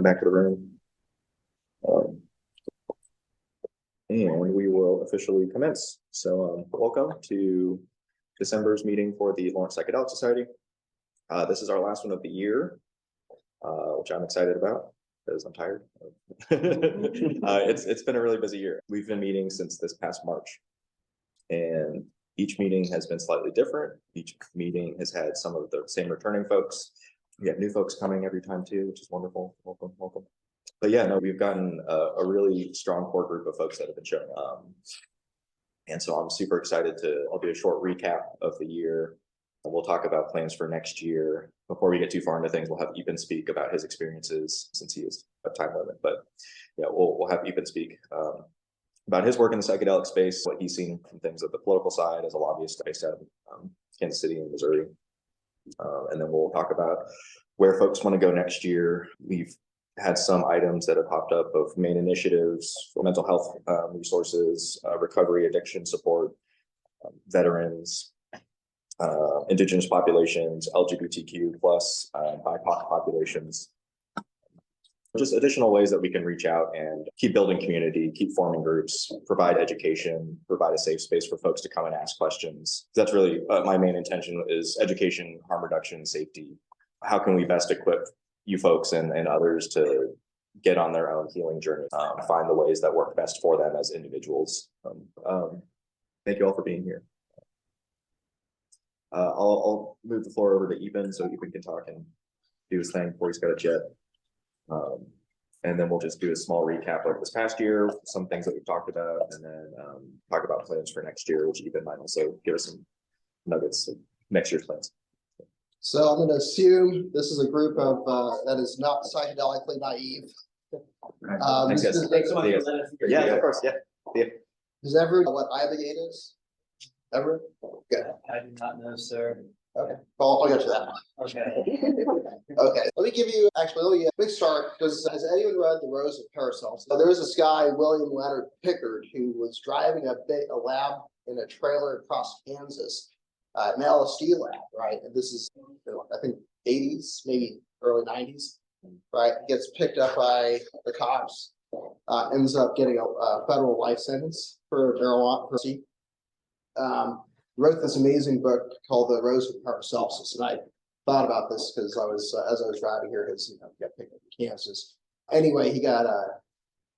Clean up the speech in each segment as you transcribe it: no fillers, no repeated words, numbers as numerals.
Welcome back to the room. And we will officially commence. So welcome to December's meeting for the Lawrence Psychedelic Society. This is our last one of the year, which I'm excited about because I'm tired. It's been a really busy year. We've been meeting since this past March, and each meeting has been slightly different. Each meeting has had some of the same returning folks. We have new folks coming every time too, which is wonderful. Welcome. But yeah, no, we've gotten a really strong core group of folks that have been showing up. And so I'm super excited I'll do a short recap of the year. We'll talk about plans for next year. Before we get too far into things, we'll have Eapen speak about his experiences since he is a time limit. But yeah, we'll have Eapen speak about his work in the psychedelic space, what he's seen from things at the political side as a lobbyist based out of Kansas City and Missouri. And then we'll talk about where folks want to go next year. We've had some items that have popped up of main initiatives for mental health resources, recovery, addiction support, veterans, indigenous populations, LGBTQ plus, BIPOC populations. Just additional ways that we can reach out and keep building community, keep forming groups, provide education, provide a safe space for folks to come and ask questions. That's really my main intention is education, harm reduction, safety. How can we best equip you folks and others to get on their own healing journey, find the ways that work best for them as individuals. Thank you all for being here. I'll move the floor over to Eapen so Eapen can talk and do his thing before he's got a jet. And then we'll just do a small recap of this past year, some things that we've talked about, and then talk about plans for next year, which Eapen might also give us some nuggets of next year's plans. So I'm going to assume this is a group of that is not psychedelically naive. Thanks, guys. Yeah, of course. Yeah. Does everyone know what Ibogaine is? Everyone? Good. I do not know, sir. Okay. Well, I'll get to that. Okay. Okay. Let me start, because has anyone read The Rose of Paracelsus? So there was this guy, William Leonard Pickard, who was driving a lab in a trailer across Kansas. An LSD lab, right? And this is, I think, 80s, maybe early 90s, right? Gets picked up by the cops, ends up getting a federal life sentence for marijuana. Wrote this amazing book called The Rose of Paracelsus, and I thought about this because as I was driving here, because got picked up in Kansas. Anyway, he got a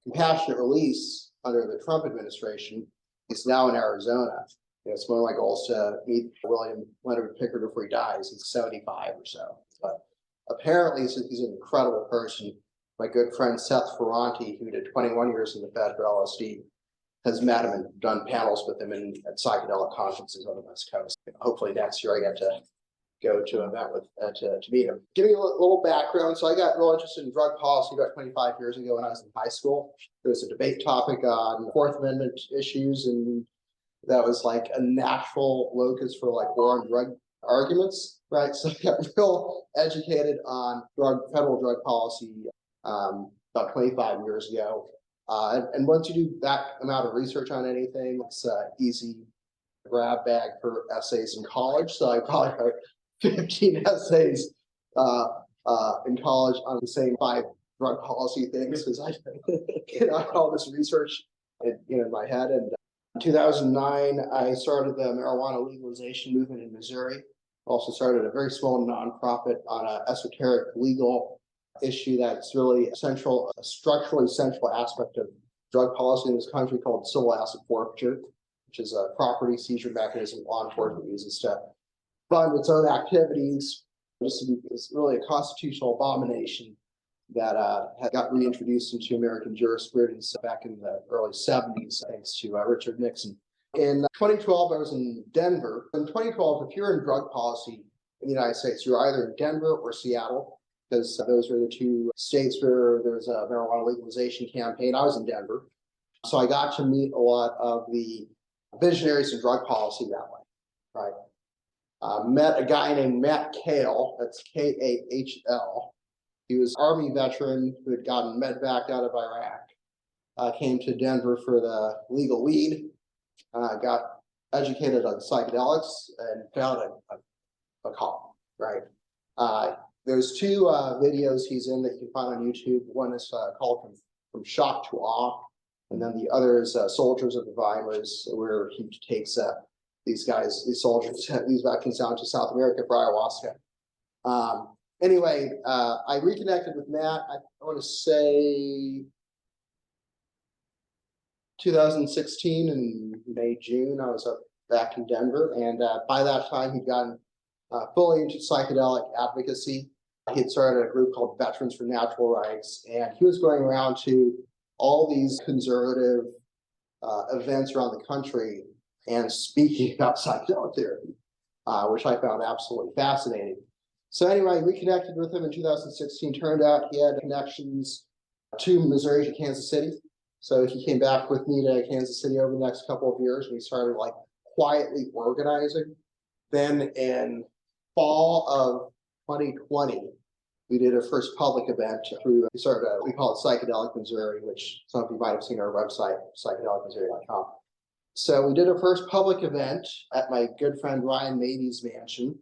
compassionate release under the Trump administration. He's now in Arizona. It's one of my goals to meet William Leonard Pickard before he dies. He's 75 or so. But apparently he's an incredible person. My good friend Seth Ferranti, who did 21 years in the Fed for LSD, has met him and done panels with him at psychedelic conferences on the West Coast. Hopefully next year I get to go to an event to meet him. Giving you a little background. So I got real interested in drug policy about 25 years ago when I was in high school. There was a debate topic on Fourth Amendment issues, and that was like a natural locus for like war on drug arguments, right? So I got real educated on federal drug policy about 25 years ago. And once you do that amount of research on anything, it's easy grab bag for essays in college. So I probably wrote 15 essays in college on the same 5 drug policy things because I had all this research in my head. And in 2009, I started the marijuana legalization movement in Missouri. Also started a very small nonprofit on an esoteric legal issue that's really a structurally central aspect of drug policy in this country called civil asset forfeiture, which is a property seizure mechanism law enforcement uses to fund its own activities. It's really a constitutional abomination that had got reintroduced into American jurisprudence back in the early 70s, thanks to Richard Nixon. In 2012, I was in Denver. In 2012, if you're in drug policy in the United States, you're either in Denver or Seattle, because those are the 2 states where there's a marijuana legalization campaign. I was in Denver. So I got to meet a lot of the visionaries in drug policy that way, right? Met a guy named Matt Kahl, that's Kahl. He was an Army veteran who had gotten medvac out of Iraq, came to Denver for the legal weed, got educated on psychedelics, and found a call, right? There's two videos he's in that you can find on YouTube. One is called From Shock to Awe, and then the other is Soldiers of the Vimers, where he takes these soldiers, these veterans down to South America for ayahuasca. Anyway, I reconnected with Matt, I want to say 2016 in May, June. I was back in Denver, and by that time he'd gotten fully into psychedelic advocacy. He had started a group called Veterans for Natural Rights, and he was going around to all these conservative events around the country and speaking about psychedelic therapy, which I found absolutely fascinating. So anyway, I reconnected with him in 2016. Turned out he had connections to Missouri, to Kansas City. So he came back with me to Kansas City over the next couple of years, and we started like quietly organizing. Then in fall of 2020, we did our first public event through, we call it Psychedelic Missouri, which some of you might have seen our website, psychedelicmissouri.com. So we did our first public event at my good friend Ryan Mady's mansion.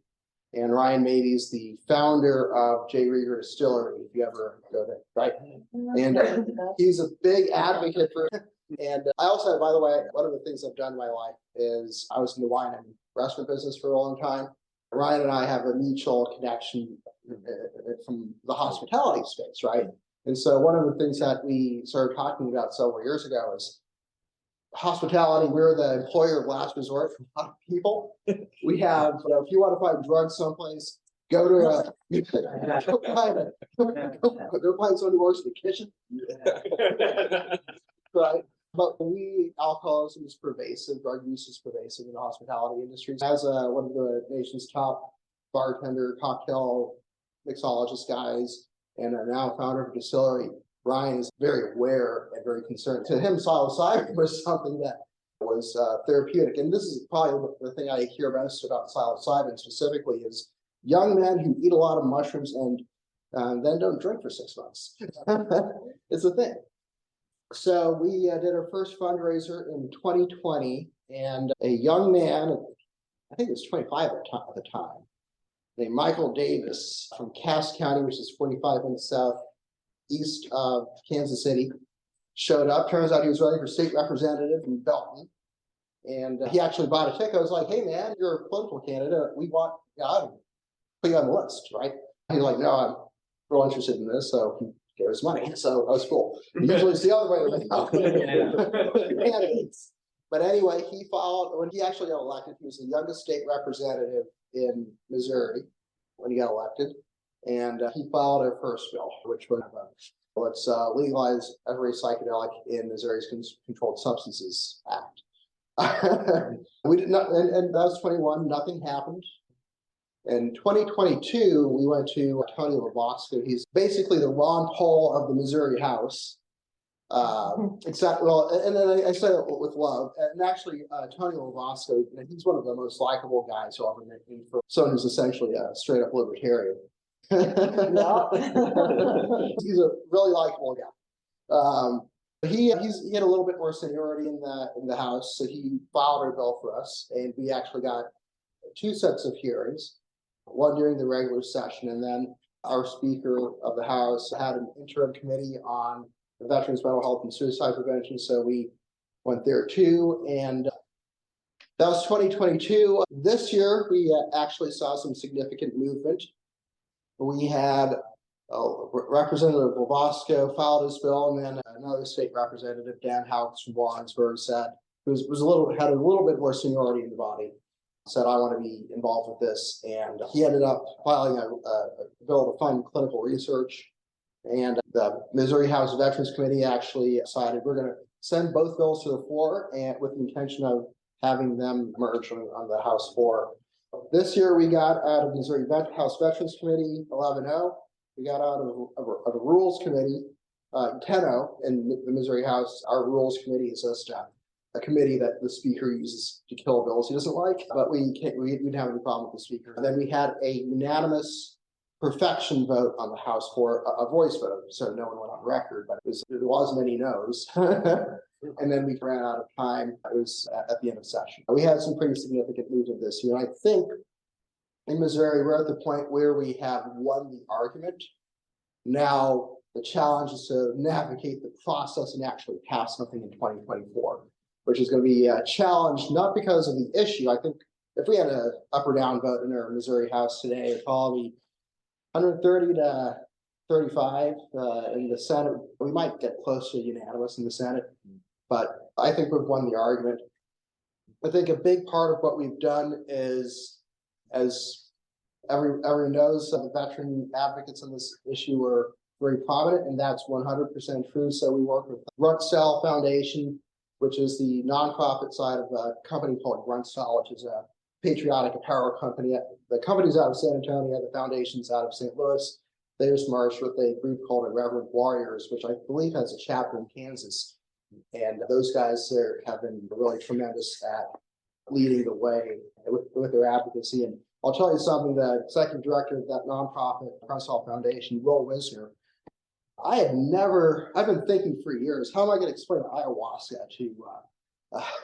And Ryan Mady's the founder of J. Rieger Distillery, if you ever go there, right? And he's a big advocate for it. And I also, by the way, one of the things I've done in my life is I was in the wine and restaurant business for a long time. Ryan and I have a mutual connection from the hospitality space, right? And so one of the things that we started talking about several years ago is hospitality. We're the employer of last resort for a lot of people. We have, if you want to find drugs someplace, go to go find someone who works in the kitchen. Right. But alcoholism is pervasive, drug use is pervasive in the hospitality industry. As one of the nation's top bartender, cocktail mixologist guys, and now founder of a distillery, Ryan is very aware and very concerned. To him, psilocybin was something that was therapeutic. And this is probably the thing I hear most about psilocybin specifically is young men who eat a lot of mushrooms and then don't drink for 6 months. It's a thing. So we did our first fundraiser in 2020, and a young man, I think he was 25 at the time, named Michael Davis from Cass County, which is 45 minutes southeast of Kansas City, showed up. Turns out he was running for state representative in Belton. And he actually bought a ticket. I was like, hey, man, you're a political candidate. We want to put you on the list, right? He's like, no, I'm real interested in this. So he gave us money. So that was cool. Usually it's the other way around. Candidates. But anyway, he filed, when he actually got elected, he was the youngest state representative in Missouri when he got elected. And he filed our first bill, which was let's legalize every psychedelic in Missouri's Controlled Substances Act. We did not, and that was 21, nothing happened. In 2022, we went to Tony Lobosco. He's basically the Ron Paul of the Missouri House. Exactly. Well, and then I say it with love. And actually, Tony Lobosco, he's one of the most likable guys who I've ever met for someone who's essentially a straight up libertarian. He's a really likable guy. He had a little bit more seniority in the House, so he filed our bill for us, and we actually got 2 sets of hearings, one during the regular session, and then our Speaker of the House had an interim committee on the veterans' mental health and suicide prevention, so we went there too, and that was 2022. This year, we actually saw some significant movement. We had Representative Lobosco filed his bill, and then another state representative, Dan Howes from Warrensburg, said, had a little bit more seniority in the body, said, I want to be involved with this. And he ended up filing a bill to fund clinical research. And the Missouri House Veterans Committee actually decided we're going to send both bills to the floor, and with the intention of having them merge on the House floor. This year, we got out of Missouri House Veterans Committee 11-0. We got out of a Rules Committee 10-0 in the Missouri House. Our Rules Committee is just a committee that the Speaker uses to kill bills he doesn't like, but we didn't have any problem with the Speaker. And then we had a unanimous perfection vote on the House for a voice vote, so no one went on record, but there wasn't any no's. And then we ran out of time. It was at the end of session. We had some pretty significant movement this year. I think in Missouri, we're at the point where we have won the argument. Now, the challenge is to navigate the process and actually pass something in 2024, which is going to be a challenge, not because of the issue. I think if we had an up or down vote in our Missouri House today, it'd probably be 130 to 35 in the Senate. We might get close to unanimous in the Senate, but I think we've won the argument. I think a big part of what we've done is, as everyone knows, the veteran advocates on this issue are very prominent, and that's 100% true. So we work with Gruntstyle Foundation, which is the nonprofit side of a company called Gruntstyle, which is a patriotic apparel company. The company's out of San Antonio, the foundation's out of St. Louis. They just merged with a group called Irreverent Warriors, which I believe has a chapter in Kansas. And those guys there have been really tremendous at leading the way with their advocacy. And I'll tell you something, the executive director of that nonprofit, Gruntstyle Foundation, Will Wisner, I've been thinking for years, how am I going to explain ayahuasca to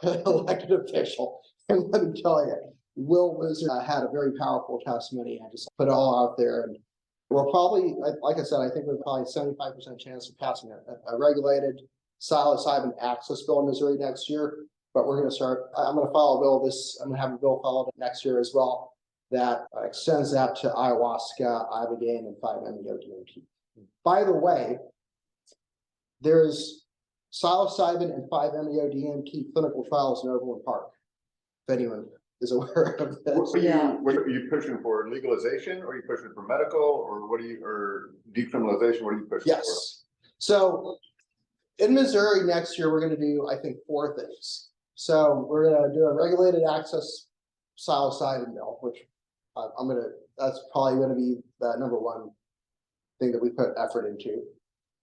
an elected official? And let me tell you, Will Wisner had a very powerful testimony. I just put it all out there. And we're probably, like I said, I think we're probably 75% chance of passing a regulated psilocybin access bill in Missouri next year. But we're going to start, I'm going to file a bill I'm going to have a bill followed next year as well that extends that to ayahuasca, ibogaine, and 5-MeO-DMT. By the way, there's psilocybin and 5-MeO-DMT clinical trials in Overland Park, if anyone is aware of this. What are you pushing for? Legalization, or are you pushing for medical, or or decriminalization? What are you pushing for? Yes. So in Missouri next year, we're going to do, I think, 4 things. So we're going to do a regulated access psilocybin bill, which that's probably going to be the number one thing that we put effort into.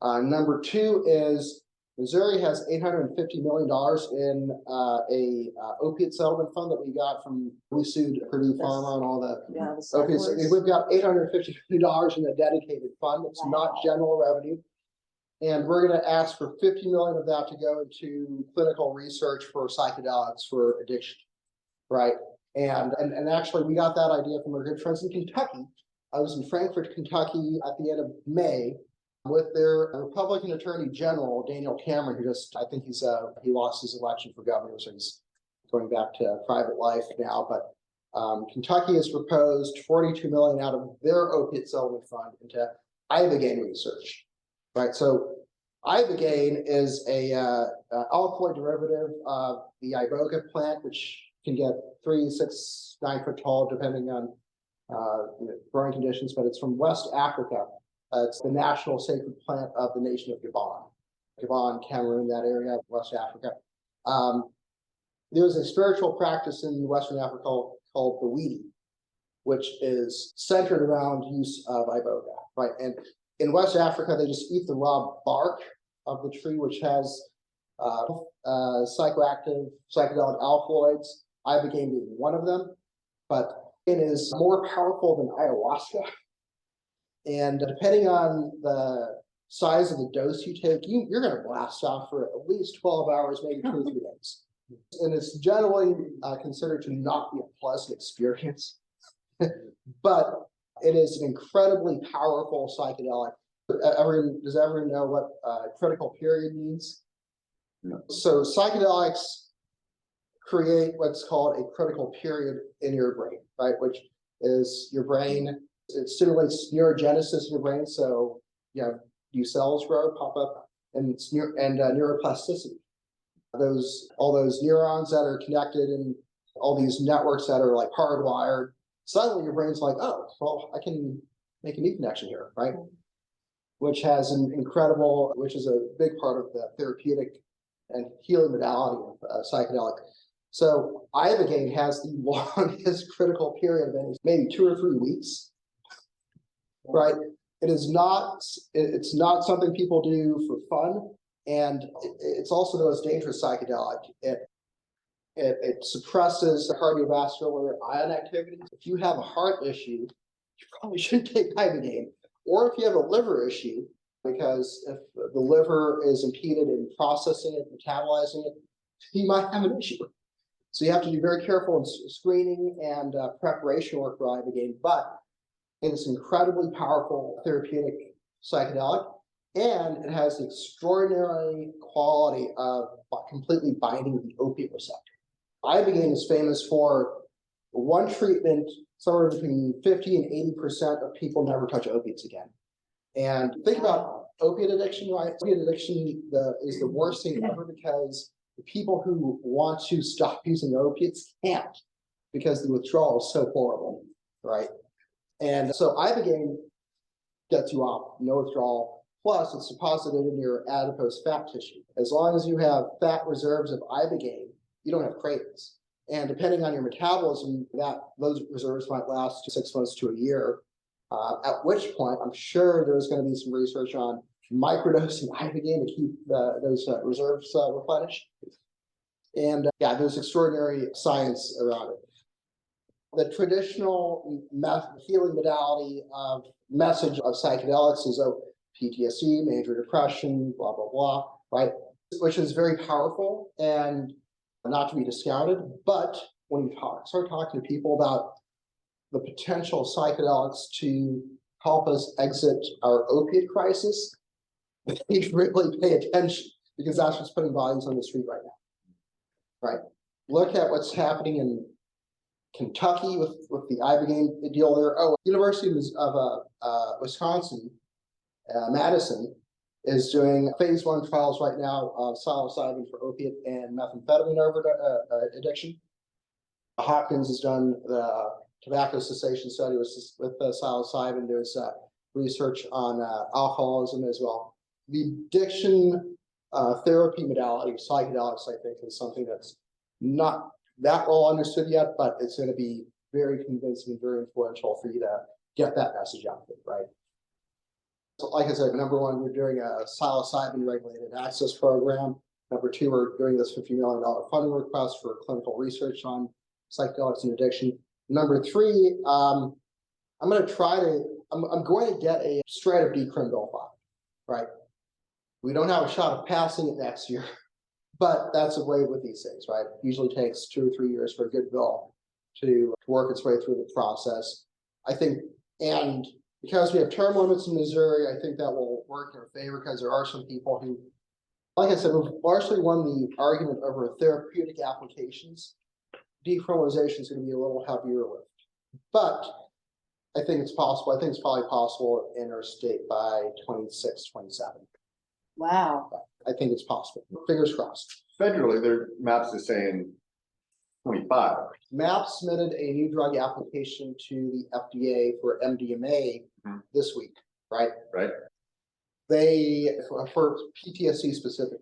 Number 2 is Missouri has $850 million in a opiate settlement fund that we sued Purdue Pharma and all the opiates. We've got $850 million in a dedicated fund. It's not general revenue. And we're going to ask for $50 million of that to go into clinical research for psychedelics for addiction, right? And actually, we got that idea from our good friends in Kentucky. I was in Frankfort, Kentucky at the end of May with their Republican Attorney General, Daniel Cameron, who I think he lost his election for governor, so he's going back to private life now. But Kentucky has proposed $42 million out of their opiate settlement fund into ibogaine research, right? So ibogaine is a alkaloid derivative of the iboga plant, which can get 3, 6, 9 foot tall, depending on growing conditions, but it's from West Africa. It's the national sacred plant of the nation of Gabon, Cameroon, that area, West Africa. There's a spiritual practice in Western Africa called the Weedi, which is centered around use of iboga, right? And in West Africa, they just eat the raw bark of the tree, which has psychoactive psychedelic alkaloids, ibogaine being one of them, but it is more powerful than ayahuasca. And depending on the size of the dose you take, you're going to blast off for at least 12 hours, maybe 2 or 3 days. And it's generally considered to not be a pleasant experience, but it is an incredibly powerful psychedelic. Does everyone know what critical period means? No. So psychedelics create what's called a critical period in your brain, right? Which is your brain, it stimulates neurogenesis in your brain. So you have new cells grow, pop up, and neuroplasticity. All those neurons that are connected and all these networks that are like hardwired, suddenly your brain's like, oh, well, I can make a new connection here, right? Which has which is a big part of the therapeutic and healing modality of psychedelic. So ibogaine has the longest critical period of maybe 2 or 3 weeks, right? It's not something people do for fun, and it's also the most dangerous psychedelic. It suppresses the cardiovascular ion activity. If you have a heart issue, you probably shouldn't take ibogaine. Or if you have a liver issue, because if the liver is impeded in processing it, metabolizing it, you might have an issue. So you have to be very careful in screening and preparation work for ibogaine, but it is incredibly powerful therapeutic psychedelic, and it has the extraordinary quality of completely binding the opiate receptor. Ibogaine is famous for one treatment, somewhere between 50 and 80% of people never touch opiates again. And think about opiate addiction, right? Opiate addiction is the worst thing ever, because the people who want to stop using opiates can't, because the withdrawal is so horrible, right? And so ibogaine gets you off, no withdrawal. Plus, it's deposited in your adipose fat tissue. As long as you have fat reserves of ibogaine, you don't have cravings. And depending on your metabolism, those reserves might last 6 months to a year. At which point, I'm sure there's going to be some research on microdosing ibogaine to keep those reserves replenished. And yeah, there's extraordinary science around it. The traditional healing modality of message of psychedelics is PTSD, major depression, blah, blah, blah, right? Which is very powerful and not to be discounted. But when you start talking to people about the potential psychedelics to help us exit our opiate crisis, they need to really pay attention, because that's what's putting bodies on the street right now, right? Look at what's happening in Kentucky with the ibogaine deal there. Oh, University of Wisconsin, Madison is doing phase 1 trials right now of psilocybin for opiate and methamphetamine addiction. Hopkins has done the tobacco cessation study with psilocybin. There's research on alcoholism as well. The addiction therapy modality of psychedelics, I think, is something that's not that well understood yet, but it's going to be very convincing and very influential for you to get that message out there, right? So like I said, number one, we're doing a psilocybin regulated access program. Number two, we're doing this $50 million funding request for clinical research on psychedelics and addiction. Number three, I'm going to get a straight up decriminal, right? We don't have a shot of passing it next year, but that's the way with these things, right? It usually takes 2 or 3 years for a good bill to work its way through the process. I think, and because we have term limits in Missouri, I think that will work in our favor, because there are some people who, like I said, we've largely won the argument over therapeutic applications. Decriminalization is going to be a little heavier lift, but I think it's possible. I think it's probably possible in our state by 26, 27. Wow. I think it's possible. Fingers crossed. Federally, their maps is saying 25. MAP submitted a new drug application to the FDA for MDMA this week, right? Right. They, for PTSD specific,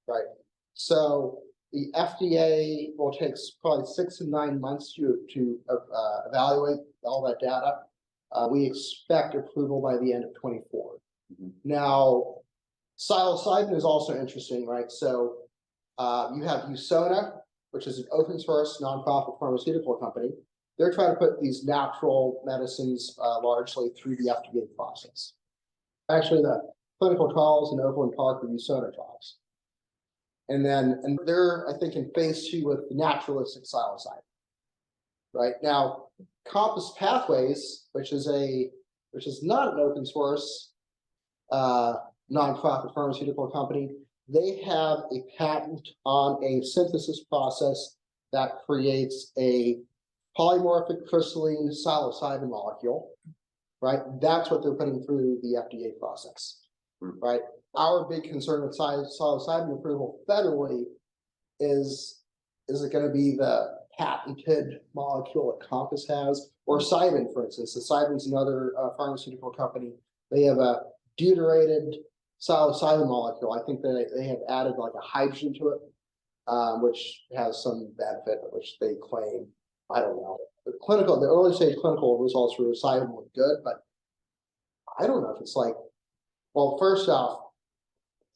right? So the FDA will take probably 6 to 9 months to evaluate all that data. We expect approval by the end of 24. Now, psilocybin is also interesting, right? So you have USONA, which is an open source nonprofit pharmaceutical company. They're trying to put these natural medicines largely through the FDA process. Actually, the clinical trials in Overland Park are USONA trials. And they're, I think, in phase 2 with naturalistic psilocybin. Right now, Compass Pathways, which is not an open source nonprofit pharmaceutical company, they have a patent on a synthesis process that creates a polymorphic crystalline psilocybin molecule, right? That's what they're putting through the FDA process, right? Our big concern with psilocybin approval federally is it going to be the patented molecule that Compass has, or Cybin, for instance? The Cybin's another pharmaceutical company. They have a deuterated psilocybin molecule. I think that they have added like a hydrogen to it, which has some benefit, which they claim. I don't know. The early stage clinical results for Cybin look good, but I don't know if it's like, well, first off,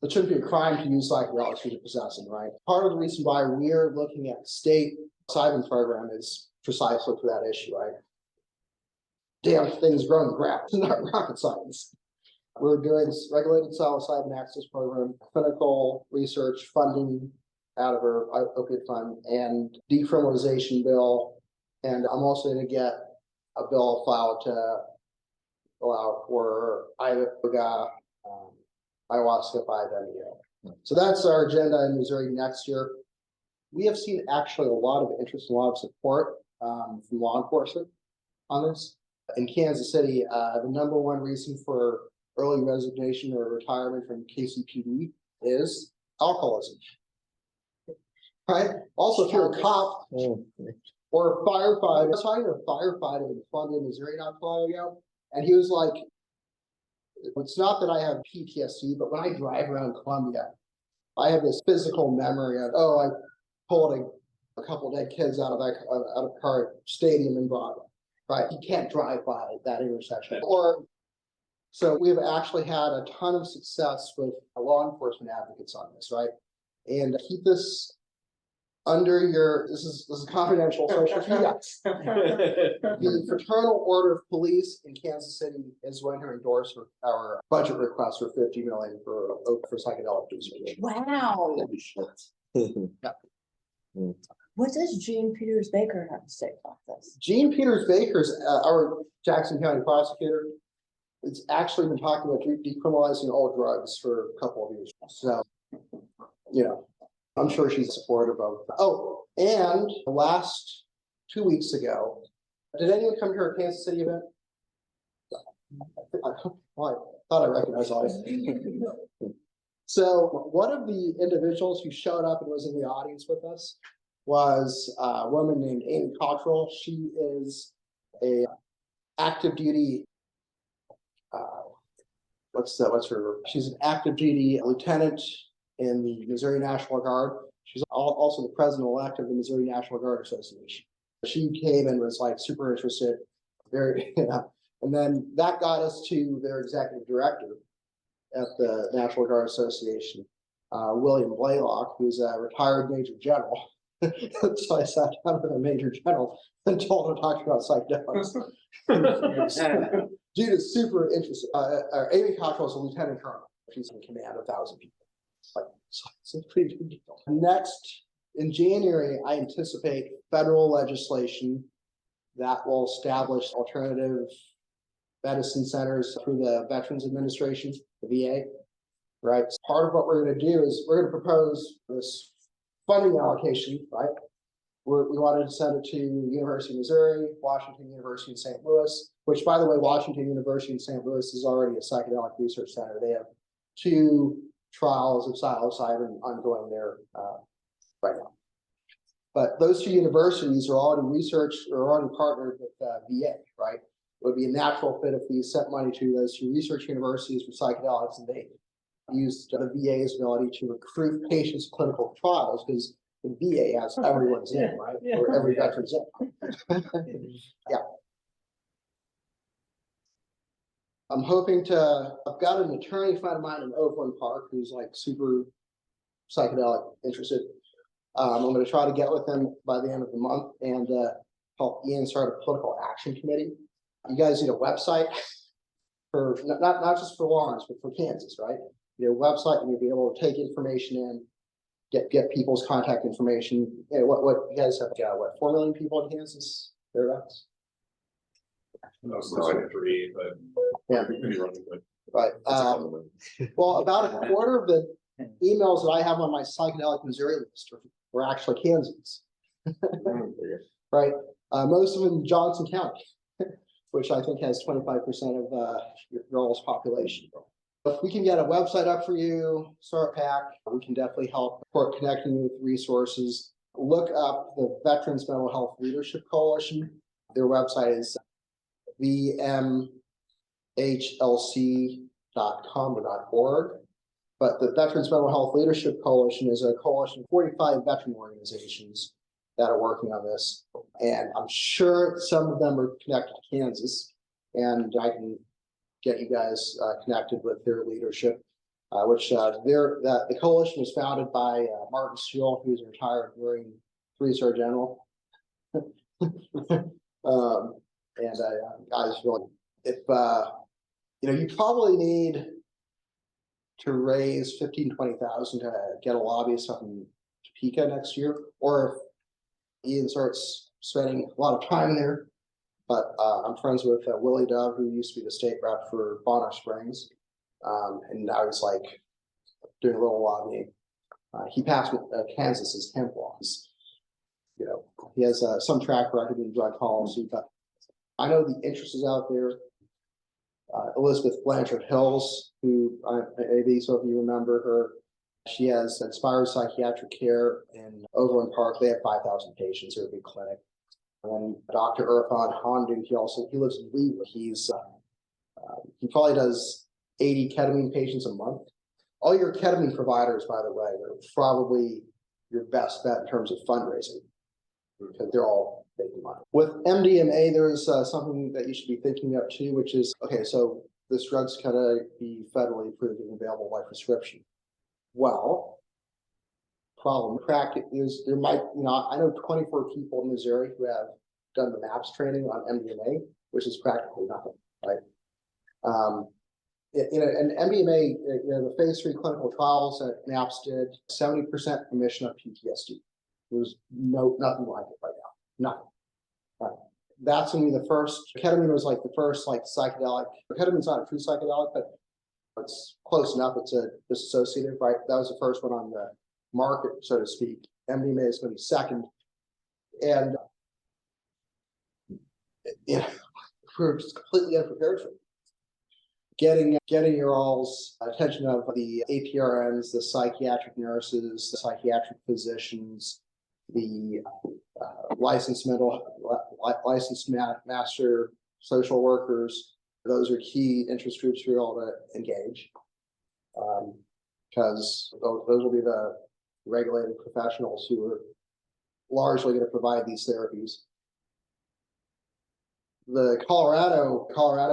it shouldn't be a crime to use psychedelics to possess them, right? Part of the reason why we're looking at state Cybin program is precisely for that issue, right? Damn things grow in the ground. It's not rocket science. We're doing regulated psilocybin access program, clinical research funding out of her opiate fund and decriminalization bill. And I'm also going to get a bill filed to allow for ayahuasca 5-MeO. So that's our agenda in Missouri next year. We have seen actually a lot of interest, a lot of support from law enforcement on this. In Kansas City, the #1 reason for early resignation or retirement from KCPD is alcoholism. Right? Also, if you're a cop or a firefighter, I was talking to a firefighter in Columbia, Missouri not too long ago, and he was like, it's not that I have PTSD, but when I drive around Columbia, I have this physical memory of, oh, I pulled a couple of dead kids out of a car stadium in Broadway, right? You can't drive by that intersection. Or so we've actually had a ton of success with law enforcement advocates on this, right? And keep this under your, this is confidential, so yes. The Fraternal Order of Police in Kansas City is going to endorse our budget request for $50 million for psychedelic research. Wow. Mm. What does Gene Peters Baker have to say about this? Gene Peters Baker's our Jackson County prosecutor. It's actually been talking about decriminalizing all drugs for a couple of years. So, you know, I'm sure she's supportive of. Oh, and last 2 weeks ago, did anyone come to her Kansas City event? I thought I recognized all of you. So one of the individuals who showed up and was in the audience with us was a woman named Amy Cottrell. She is a active duty. She's an active duty lieutenant in the Missouri National Guard. She's also the president-elect of the Missouri National Guard Association. She came and was like super interested, and then that got us to their executive director at the National Guard Association, William Blaylock, who's a retired Major General. So I sat down with a Major General and told him to talk about psychedelics. Dude is super interested. Amy Cottrell is a lieutenant colonel. She's in command of 1,000 people. So it's a pretty big deal. Next, in January, I anticipate federal legislation that will establish alternative medicine centers through the Veterans Administration, the VA, right? So part of what we're going to do is we're going to propose this funding allocation, right? We wanted to send it to University of Missouri, Washington University in St. Louis, which, by the way, Washington University in St. Louis is already a psychedelic research center. They have 2 trials of psilocybin ongoing there right now. But those 2 universities are already partnered with VA, right? It would be a natural fit if we sent money to those 2 research universities for psychedelics, and they used the VA's ability to recruit patients to clinical trials, because the VA has everyone's in, right? Or every veteran's in. Yeah. I'm hoping I've got an attorney friend of mine in Oakland Park who's like super psychedelic interested. I'm going to try to get with him by the end of the month and help Ian start a political action committee. You guys need a website for not just for Lawrence, but for Kansas, right? You know, website, and you'll be able to take information in, get people's contact information. You know, what you guys have, 4 million people in Kansas, thereabouts? No, we're 3, but Yeah. Right. Well, about a quarter of the emails that I have on my psychedelic Missouri list were actually Kansans. Right. Most of them in Johnson County, which I think has 25% of your all's population. If we can get a website up for you, start pack, we can definitely help support connecting with resources. Look up the Veterans Mental Health Leadership Coalition. Their website is vmhlc.com or .org. But the Veterans Mental Health Leadership Coalition is a coalition of 45 veteran organizations that are working on this. And I'm sure some of them are connected to Kansas, and I can get you guys connected with their leadership, the coalition was founded by Martin Steele, who's a retired Marine 3-star general. Guys, really, if you probably need to raise 15,000 to 20,000 to get a lobbyist up in Topeka next year, or if Ian starts spending a lot of time there. But I'm friends with Willie Dove, who used to be the state rep for Bonner Springs. And I was like doing a little lobbying. He passed Kansas's hemp laws. You know, he has some track record in drug policy, but I know the interest is out there. Elizabeth Blanchard Hills, who maybe some of you remember her, she has Inspired Psychiatric Care in Overland Park. They have 5,000 patients. They're a big clinic. And then Dr. Irfan Hondu, he lives in Leawood. He probably does 80 ketamine patients a month. All your ketamine providers, by the way, are probably your best bet in terms of fundraising, because they're all making money. With MDMA, there's something that you should be thinking of too, which is, okay, so this drug's gonna be federally approved and available by prescription. Well, problem practice is there might, I know 24 people in Missouri who have done the MAPS training on MDMA, which is practically nothing, right? And MDMA, the phase 3 clinical trials that MAPS did, 70% remission of PTSD. There's nothing like it right now, nothing. Right. That's gonna be the first. Ketamine was like the first psychedelic. Ketamine's not a true psychedelic, but it's close enough. It's a dissociative, right? That was the first one on the market, so to speak. MDMA is going to be second, and we're just completely unprepared for it. Getting your all's attention of the APRNs, the psychiatric nurses, the psychiatric physicians, the licensed master social workers. Those are key interest groups for you all to engage, because those will be the regulated professionals who are largely going to provide these therapies. The Colorado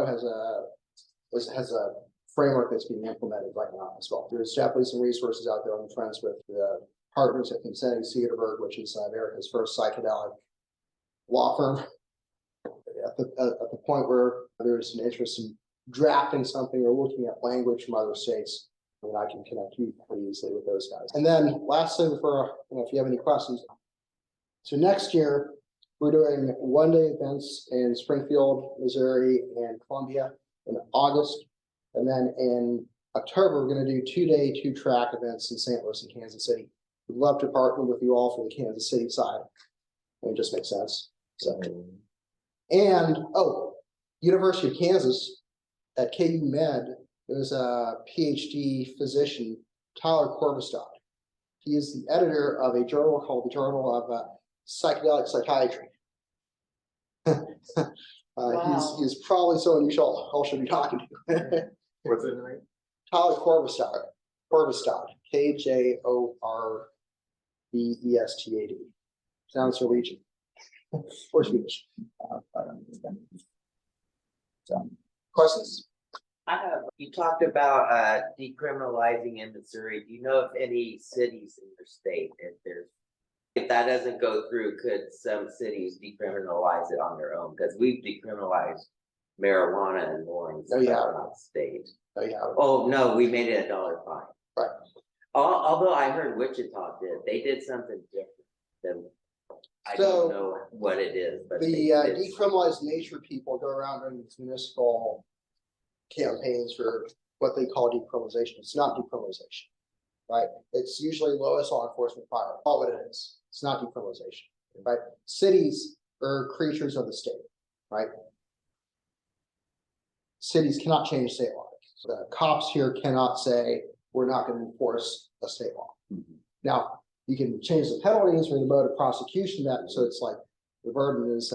has a framework that's being implemented right now as well. There's definitely some resources out there. I'm friends with the partners at Consenti Cedarburg, which is America's first psychedelic law firm. At the point where there's an interest in drafting something or looking at language from other states, I can connect you pretty easily with those guys. And then lastly, if you have any questions, so next year we're doing one-day events in Springfield, Missouri, and Columbia in August, and then in October we're going to do 2-day, 2-track events in St. Louis and Kansas City. We'd love to partner with you all for the Kansas City side. It just makes sense. So. And University of Kansas at KU Med, there's a PhD physician, Tyler Corbestad. He is the editor of a journal called the Journal of Psychedelic Psychiatry. Wow. He's probably someone you all should be talking to. What's his name? Tyler Corbestad. KJORBESTAD. Sounds Norwegian. Or Swedish. So, questions? You talked about decriminalizing in Missouri. Do you know of any cities in your state, if that doesn't go through, could some cities decriminalize it on their own? Because we've decriminalized marijuana in Lawrence, state. Oh yeah. Oh no, we made it a $1 fine. Right. Although I heard Wichita they did something different than. I don't know what it is, but the decriminalized nature people go around during these municipal campaigns for what they call decriminalization. It's not decriminalization, right? It's usually lowest law enforcement power. All what it is. It's not decriminalization, right? Cities are creatures of the state, right? Cities cannot change state law. The cops here cannot say we're not going to enforce a state law. Mm-hmm. Now, you can change the penalties or the mode of prosecution, so it's like the burden is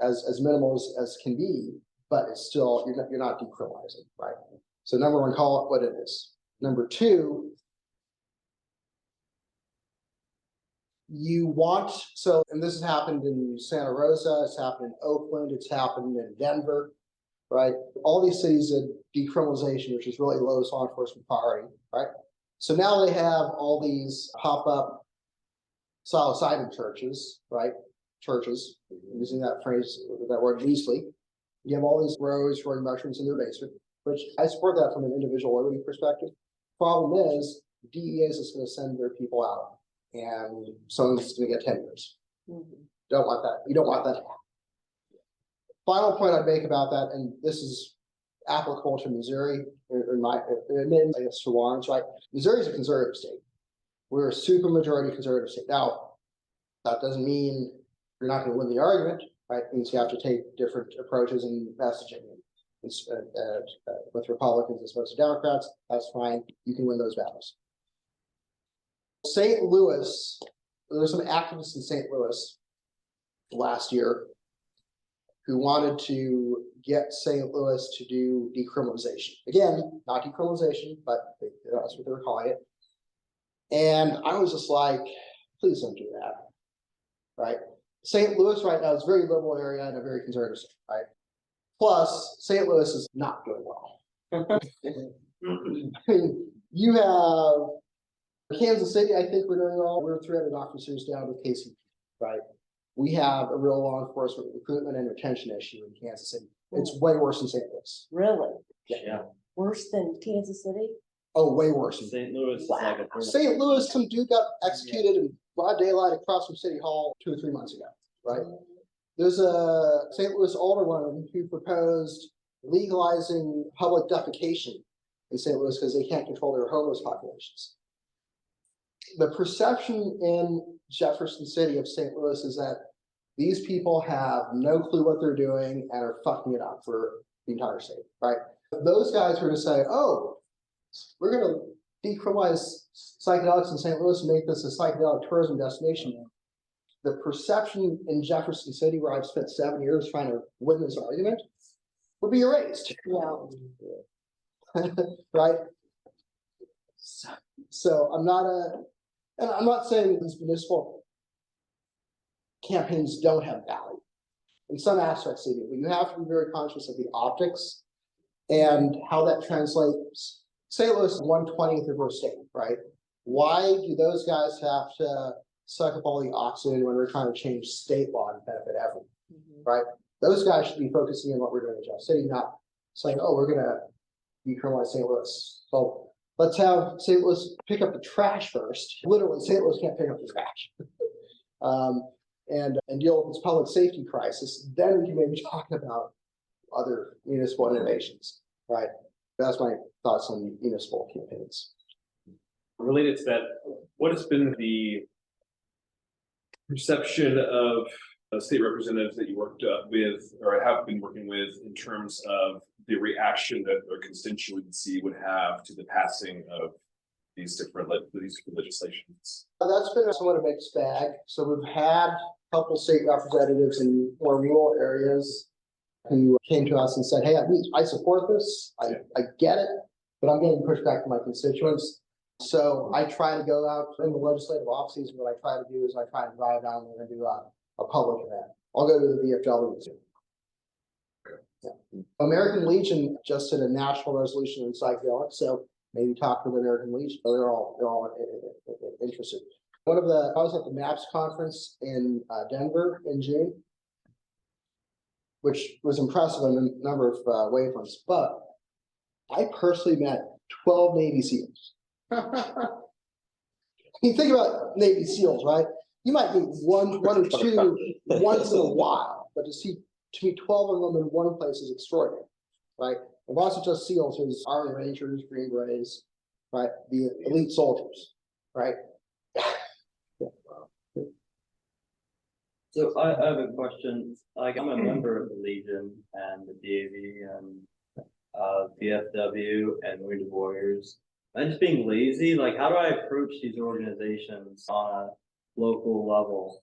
as minimal as can be, but it's still you're not decriminalizing, right? So number one, call it what it is. Number two, and this has happened in Santa Rosa, it's happened in Oakland, it's happened in Denver, right? All these cities did decriminalization, which is really lowest law enforcement priority, right? So now they have all these pop-up psilocybin churches, right? Churches, using that phrase, that word loosely. You have all these grows growing mushrooms in their basement, which I support that from an individual liberty perspective. Problem is, DEA is just gonna send their people out and someone's gonna get 10 years. Don't want that. You don't want that to happen. Final point I'd make about that, and this is applicable to Missouri, I guess to Lawrence, right? Missouri is a conservative state. We're a super majority conservative state. Now, that doesn't mean you're not gonna win the argument, right? It means you have to take different approaches in messaging. With Republicans as opposed to Democrats, that's fine. You can win those battles. St. Louis, there were some activists in St. Louis last year who wanted to get St. Louis to do decriminalization. Again, not decriminalization, but that's what they were calling it. And I was just like, please don't do that, right? St. Louis right now is a very liberal area and a very conservative state, right? Plus, St. Louis is not doing well. You have Kansas City, I think we're doing well. We're 300 officers down with KCP, right? We have a real law enforcement recruitment and retention issue in Kansas City. It's way worse than St. Louis. Really? Yeah. Worse than Kansas City? Oh, way worse. St. Louis is like a. St. Louis, some dude got executed in broad daylight across from City Hall 2 or 3 months ago, right? There's a St. Louis alderwoman who proposed legalizing public defecation in St. Louis because they can't control their homeless populations. The perception in Jefferson City of St. Louis is that these people have no clue what they're doing and are fucking it up for the entire state, right? Those guys were to say, oh, we're going to decriminalize psychedelics in St. Louis and make this a psychedelic tourism destination. The perception in Jefferson City, where I've spent 7 years trying to win this argument, would be erased. Yeah. Right? So I'm not saying these municipal campaigns don't have value. In some aspects they do, but you have to be very conscious of the optics and how that translates. St. Louis is 1/20th of our state, right? Why do those guys have to suck up all the oxygen when we're trying to change state law and benefit everyone, right? Those guys should be focusing on what we're doing in Jeff City, not saying, oh, we're gonna decriminalize St. Louis. So let's have St. Louis pick up the trash first. Literally, St. Louis can't pick up the trash. And deal with this public safety crisis. Then we can maybe talk about other municipal innovations, right? That's my thoughts on municipal campaigns. Related to that, what has been the perception of state representatives that you worked with or have been working with in terms of the reaction that their constituency would have to the passing of these different legislations? That's been somewhat a mixed bag. So we've had a couple state representatives in more rural areas who came to us and said, hey, I support this. I get it, but I'm getting pushed back from my constituents. So I try to go out in the legislative offices. What I try to do is I try to drive down there and do a public event. I'll go to the VFW too. Yeah. American Legion just did a national resolution in psychedelics, so maybe talk to the American Legion. They're all interested. I was at the MAPS conference in Denver in June, which was impressive on a number of wavefronts. But I personally met 12 Navy SEALs. You think about Navy SEAls, right? You might meet one or two once in a while, but to meet 12 of them in one place is extraordinary, right? It wasn't just SEALs, it was Army Rangers, Green Berets, right? The elite soldiers, right? So I have a question. Like, I'm a member of the Legion and the DAV and VFW and Wounded Warriors. I'm just being lazy. Like, how do I approach these organizations on a local level?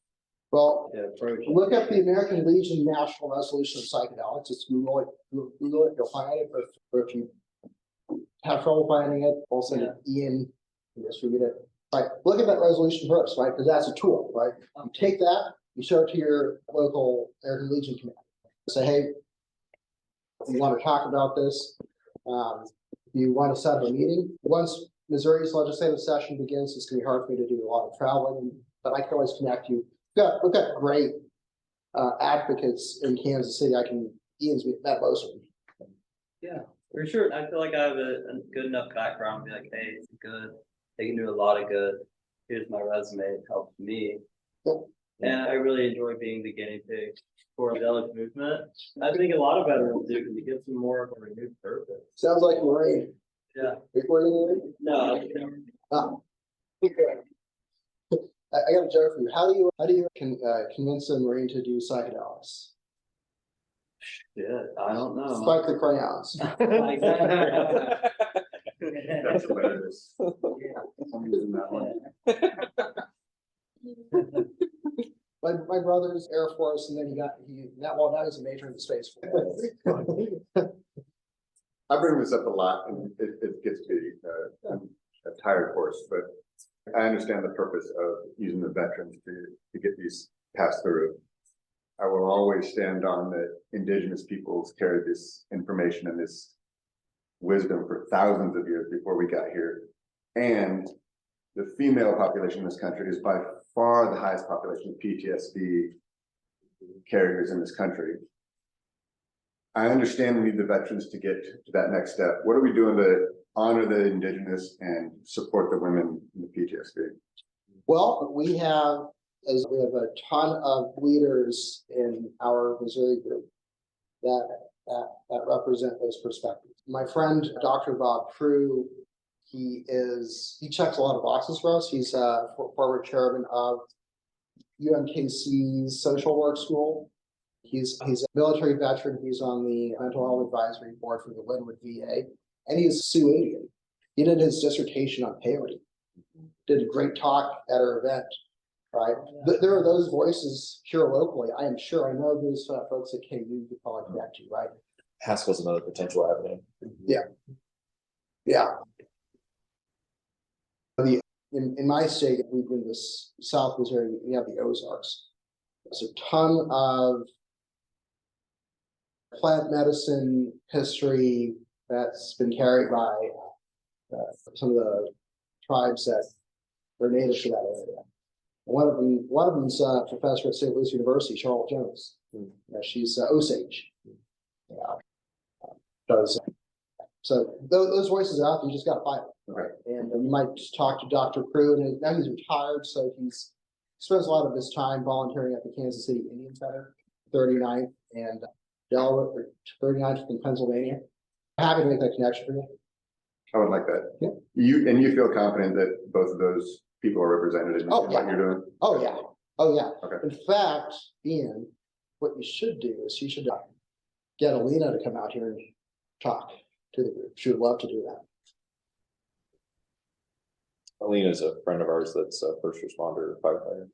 Well, To approach it? look at the American Legion National Resolution of Psychedelics. It's Google it, you'll find it. Or if you have trouble finding it, I'll send it to Ian and distribute it. Right, look at that resolution first, right? Because that's a tool, right? You take that, you show it to your local American Legion commander. Say, hey, you want to talk about this? You want to set up a meeting? Once Missouri's legislative session begins, it's going to be hard for me to do a lot of traveling, but I can always connect you. We've got great advocates in Kansas City. Ian's met most of them. Yeah, for sure. I feel like I have a good enough background to be like, hey, it's good. they can do a lot of good. Here's my resume, it helped me. Cool. And I really enjoy being the guinea pig for the psychedelic movement. I think a lot of veterans do because it gives them more of a renewed purpose. Sounds like a Marine. Yeah. Before you No, okay. I got a joke for you. How do you convince a Marine to do psychedelics? shit, I don't know. Spike the crayons. That's hilarious. I'm using that one. My brother's Air Force, and then now he's a major in the Space Force. I bring this up a lot, and it gets to be a tired horse, but I understand the purpose of using the veterans to get these passed through. I will always stand on that indigenous peoples carried this information and this wisdom for thousands of years before we got here. And the female population in this country is by far the highest population of PTSD carriers in this country. I understand we need the veterans to get to that next step. What are we doing to honor the indigenous and support the women in the PTSD? Well, we have a ton of leaders in our Missouri group that represent those perspectives. My friend, Dr. Bob Prue, he checks a lot of boxes for us. He's a former chairman of UMKC's social work school. He's a military veteran. He's on the mental health advisory board for the Linwood VA, and he's Sioux Indian. He did his dissertation on peyote. Did a great talk at our event. Right, there are those voices here locally. I am sure. I know those folks at KU you could probably connect to. Right, Haskell's another potential avenue. Yeah. In my state, we've been this South Missouri. We have the Ozarks. There's a ton of plant medicine history that's been carried by some of the tribes that are native to that area. One of them's a professor at St. Louis University, Charlotte Jones. She's Osage. So those voices are out there. You just got to find them, right? And you might just talk to Dr. Prue, and now he's retired, so he spends a lot of his time volunteering at the Kansas City Indian Center, 39th and Delaware, 39th in Pennsylvania. I'm happy to make that connection for you. I would like that. Yeah. You feel confident that both of those people are represented in what you're doing? Oh yeah. Okay. In fact, Ian, what you should do is you should get Alina to come out here and talk to the group. She would love to do that. Alina's a friend of ours that's a first responder firefighter.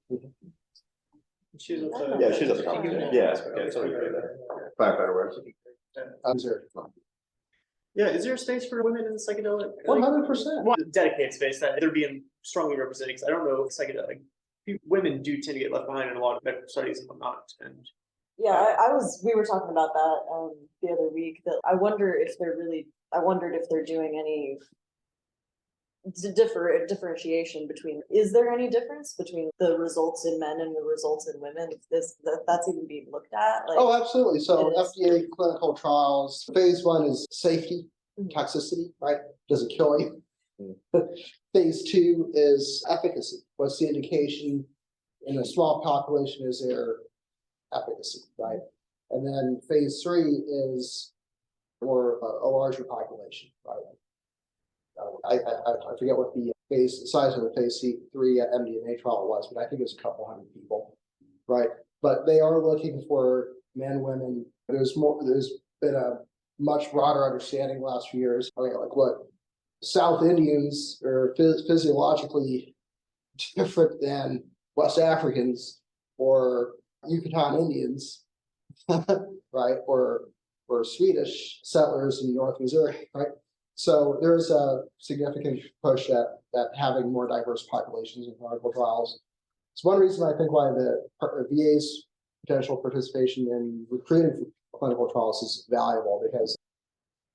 She's Yeah, she's at the conference. Yeah, so we agree there. Firefighter works. Yeah, is there a space for women in the psychedelic? 100%. Dedicated space that they're being strongly represented, because I don't know if psychedelic, women do tend to get left behind in a lot of medical studies and whatnot, and. Yeah, we were talking about that the other week, that I wondered if they're doing any differentiation between, is there any difference between the results in men and the results in women? If that's even being looked at? Like, Oh, absolutely. So FDA clinical trials, phase 1 is safety, toxicity, right? Does it kill you? Phase 2 is efficacy. What's the indication in a small population? Is there efficacy, right? And then phase 3 is for a larger population, right? I forget what the size of the phase 3 MDMA trial was, but I think it's a couple hundred people, right? But they are looking for men, women. There's been a much broader understanding the last few years. I mean, like what South Indians are physiologically different than West Africans or Yucatan Indians, right? Or Swedish settlers in North Missouri, right? So there's a significant push at having more diverse populations in clinical trials. It's one reason I think why the VA's potential participation in recruiting for clinical trials is valuable, because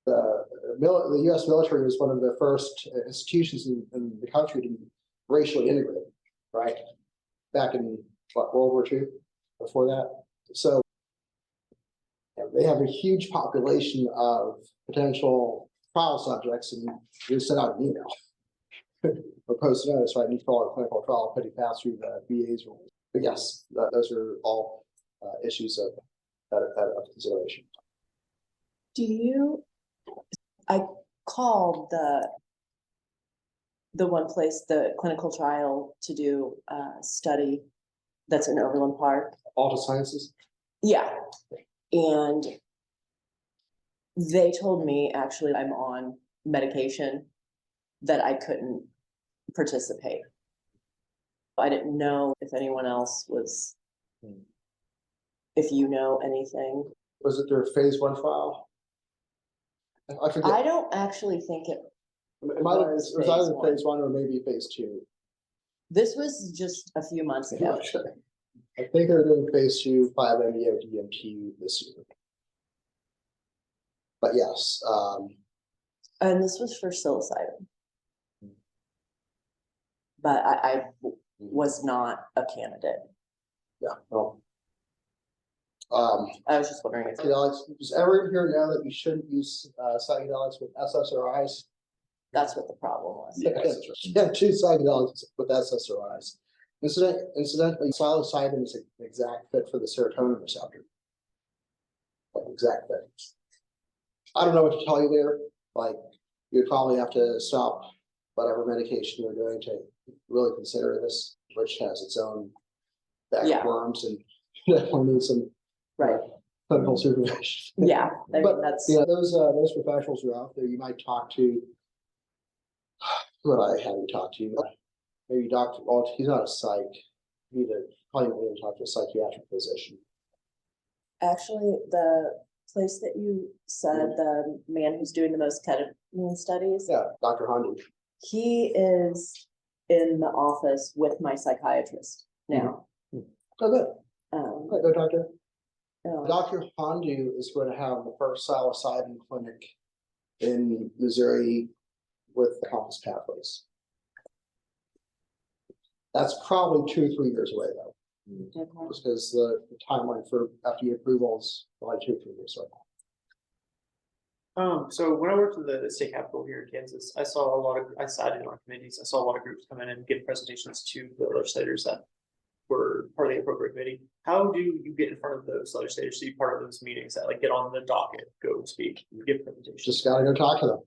the U.S. military was one of the first institutions in the country to racially integrate, right? Back in World War II, before that. So they have a huge population of potential trial subjects, and you send out an email or proposed notice, right, need to follow a clinical trial, putting pass through the VA's rules. But yes, those are all issues of consideration. I called the one place, the clinical trial, to do a study that's in Overland Park. Alta Sciences? Yeah, and they told me, actually, I'm on medication, that I couldn't participate. I didn't know if anyone else was, if you know anything. Was it their phase 1 trial? I forget. I don't actually think it It was phase either one. phase 1 or maybe phase 2. This was just a few months ago. I think they're doing phase 2, 5-MeO DMT this year. But yes, And this was for psilocybin. But I was not a candidate. yeah, well. I was just wondering if, Psychedelics, does everyone here know that you shouldn't use psychedelics with SSRIs? that's what the problem was. Yeah, choose psychedelics with SSRIs. Incidentally, psilocybin is an exact fit for the serotonin receptor. Like exact fit. I don't know what to tell you there. Like, you'd probably have to stop whatever medication you're doing to really consider this, which has its own bag Yeah. of worms and definitely needs some Right, clinical supervision. yeah, I But mean, that's, yeah, those professionals are out there. You might talk to. Who would I have you talk to? Maybe Dr. Well, he's not a psych. You need to probably need to talk to a psychiatric physician. actually, the place that you said, the man who's doing the most ketamine studies, Yeah, Dr. Hundy. he is in the office with my psychiatrist now. Oh, good. Um, Go, doctor. uh, Dr. Hondu is going to have the first psilocybin clinic in Missouri with the Compass Pathways. That's probably 2 or 3 years away, though, okay. just because the timeline for FDA approval is like 2 or 3 years away. So when I worked in the state capitol here in Kansas, I sat in on committees, I saw a lot of groups come in and give presentations to the legislators that were part of the appropriate committee. How do you get in front of those legislators to be part of those meetings that like get on the docket, go speak, give presentations? Just got to go talk to them.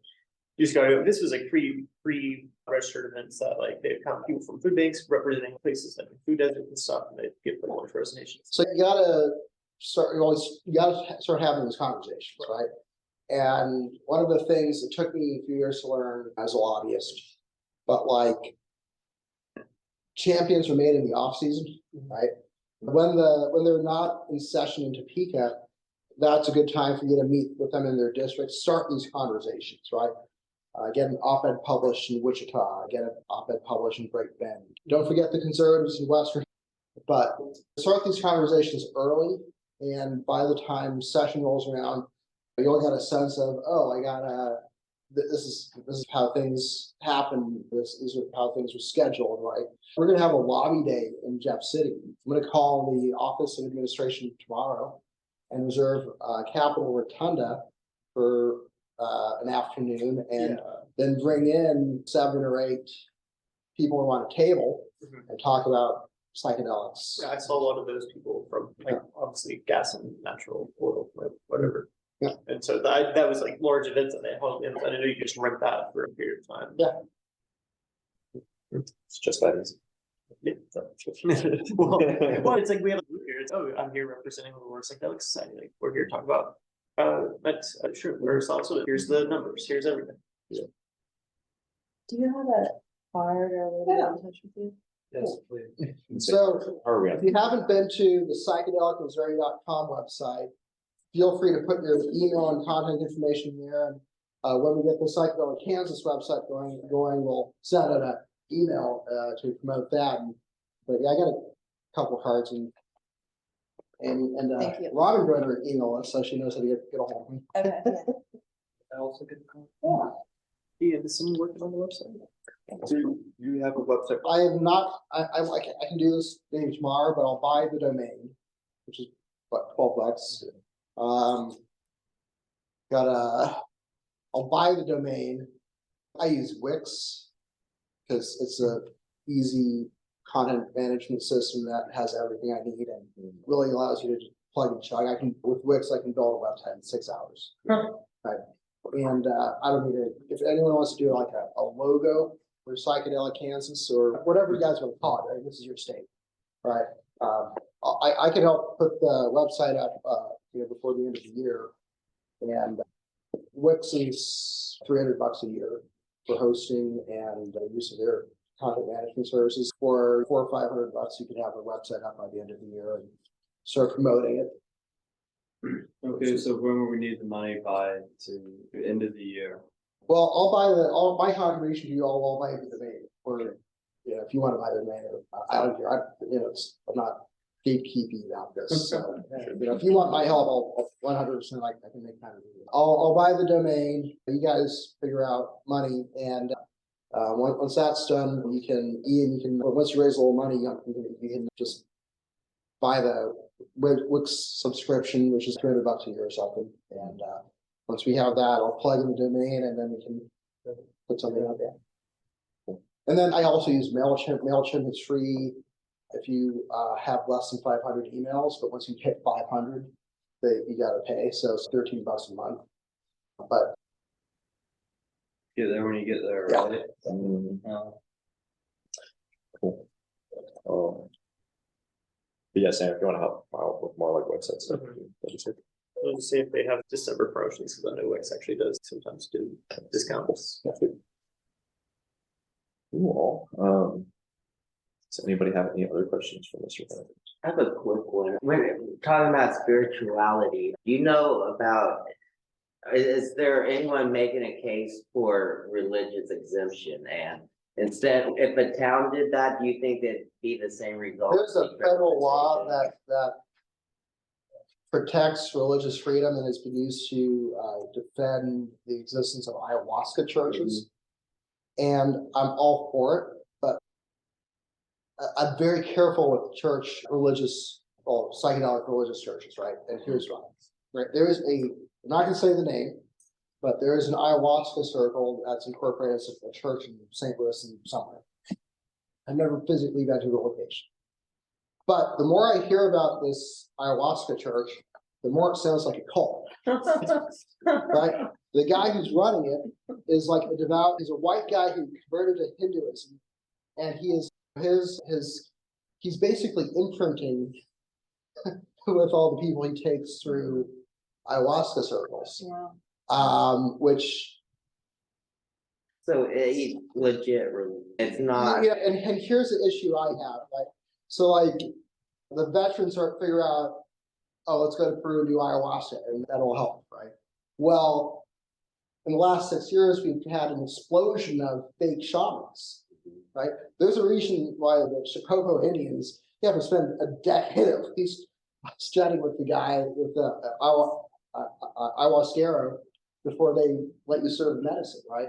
You just gotta go, this was like pre-registered events that like they come people from food banks representing places like food deserts and stuff, and they give pretty much presentations. So you gotta start having these conversations, right? And one of the things that took me a few years to learn as a lobbyist, but like champions are made in the off season, right? When they're not in session in Topeka, that's a good time for you to meet with them in their district, start these conversations, right? Get an op-ed published in Wichita, get an op-ed published in Great Bend. Don't forget the conservatives in Western, but start these conversations early. And by the time session rolls around, you all got a sense of, oh, this is how things happen. This is how things are scheduled, right? We're going to have a lobby day in Jeff City. I'm going to call the Office of Administration tomorrow and reserve Capitol Rotunda for an afternoon, and then bring in 7 or 8 people around a table and talk about psychedelics. Yeah, I saw a lot of those people from like obviously gas and natural oil, whatever. Yeah. And so that was like large events that they held, and I didn't know you just rent that for a period of time. Yeah. It's just that easy. Yeah. Well, it's like we have a group here. It's, oh, I'm here representing the Lawrence Psychedelic Society. Like we're here to talk about that's sure. Where's also here's the numbers. Here's everything. Do you have a card or we get in touch with you? Yes, please. So Are we if you haven't been to the psychedelicmissouri.com website, feel free to put your email and contact information there. And when we get the Psychedelic Kansas website going, we'll send out an email to promote that. But yeah, I got a couple cards and Thank you. Robin wrote her email us, so she knows how to get a hold of me. Okay, yeah. I also get the call. Yeah, is someone working on the website? Do you have a website? I have not. I can do this maybe tomorrow, but I'll buy the domain, which is what, $12. I'll buy the domain. I use Wix, because it's a easy content management system that has everything I need and really allows you to just plug and chug. With Wix, I can build a website in 6 hours. Right. And I don't need to, if anyone wants to do like a logo for Psychedelic Kansas or whatever you guys want to call it, right? This is your state, right? I can help put the website up, before the end of the year. And Wix is $300 a year for hosting and use of their content management services. For $400 or $500, you can have a website up by the end of the year and start promoting it. Okay, so when will we need the money by to the end of the year? Well, all my contribution to you all buy the domain, or if you want to buy the domain, I don't care. I'm not gatekeeping about this. So, if you want my help, I'll 100%. I can make kind of. I'll buy the domain. You guys figure out money, and once that's done, once you raise a little money, you can just buy the Wix subscription, which is $300 a year or something. And once we have that, I'll plug in the domain, and then we can put something out there. And then I also use MailChimp. MailChimp is free if you have less than 500 emails, but once you hit 500, you got to pay. So it's $13 a month. But Get there when you get there, Yeah. right? Cool. But yeah, Sam, if you want to help out with more like website stuff, that'd be super. We'll see if they have December promotions, because I know Wix actually does sometimes do discounts. Cool. Does anybody have any other questions for Mr. Benedict? I have a quick one. When talking about spirituality, do you know about, is there anyone making a case for religious exemption? And instead, if a town did that, do you think it'd be the same result? there's a federal law that protects religious freedom and has been used to defend the existence of ayahuasca churches. And I'm all for it, but I'm very careful with psychedelic religious churches, right? And here's why. Right, I'm not gonna say the name, but there is an ayahuasca circle that's incorporated as a church in St. Louis and somewhere. I've never physically been to the location. But the more I hear about this ayahuasca church, the more it sounds like a cult. Right? The guy who's running it is like he's a white guy who converted to Hinduism, and he's basically imprinting with all the people he takes through ayahuasca circles. Which So it's legit, it's not. Yeah, and here's the issue I have, right? So like the veterans are figure out, oh, let's go to Peru and do ayahuasca, and that'll help, right? Well, in the last 6 years, we've had an explosion of fake shamans, right? There's a reason why the Shikoku Indians, you have to spend a decade at least studying with the guy with the ayahuasca before they let you serve medicine, right?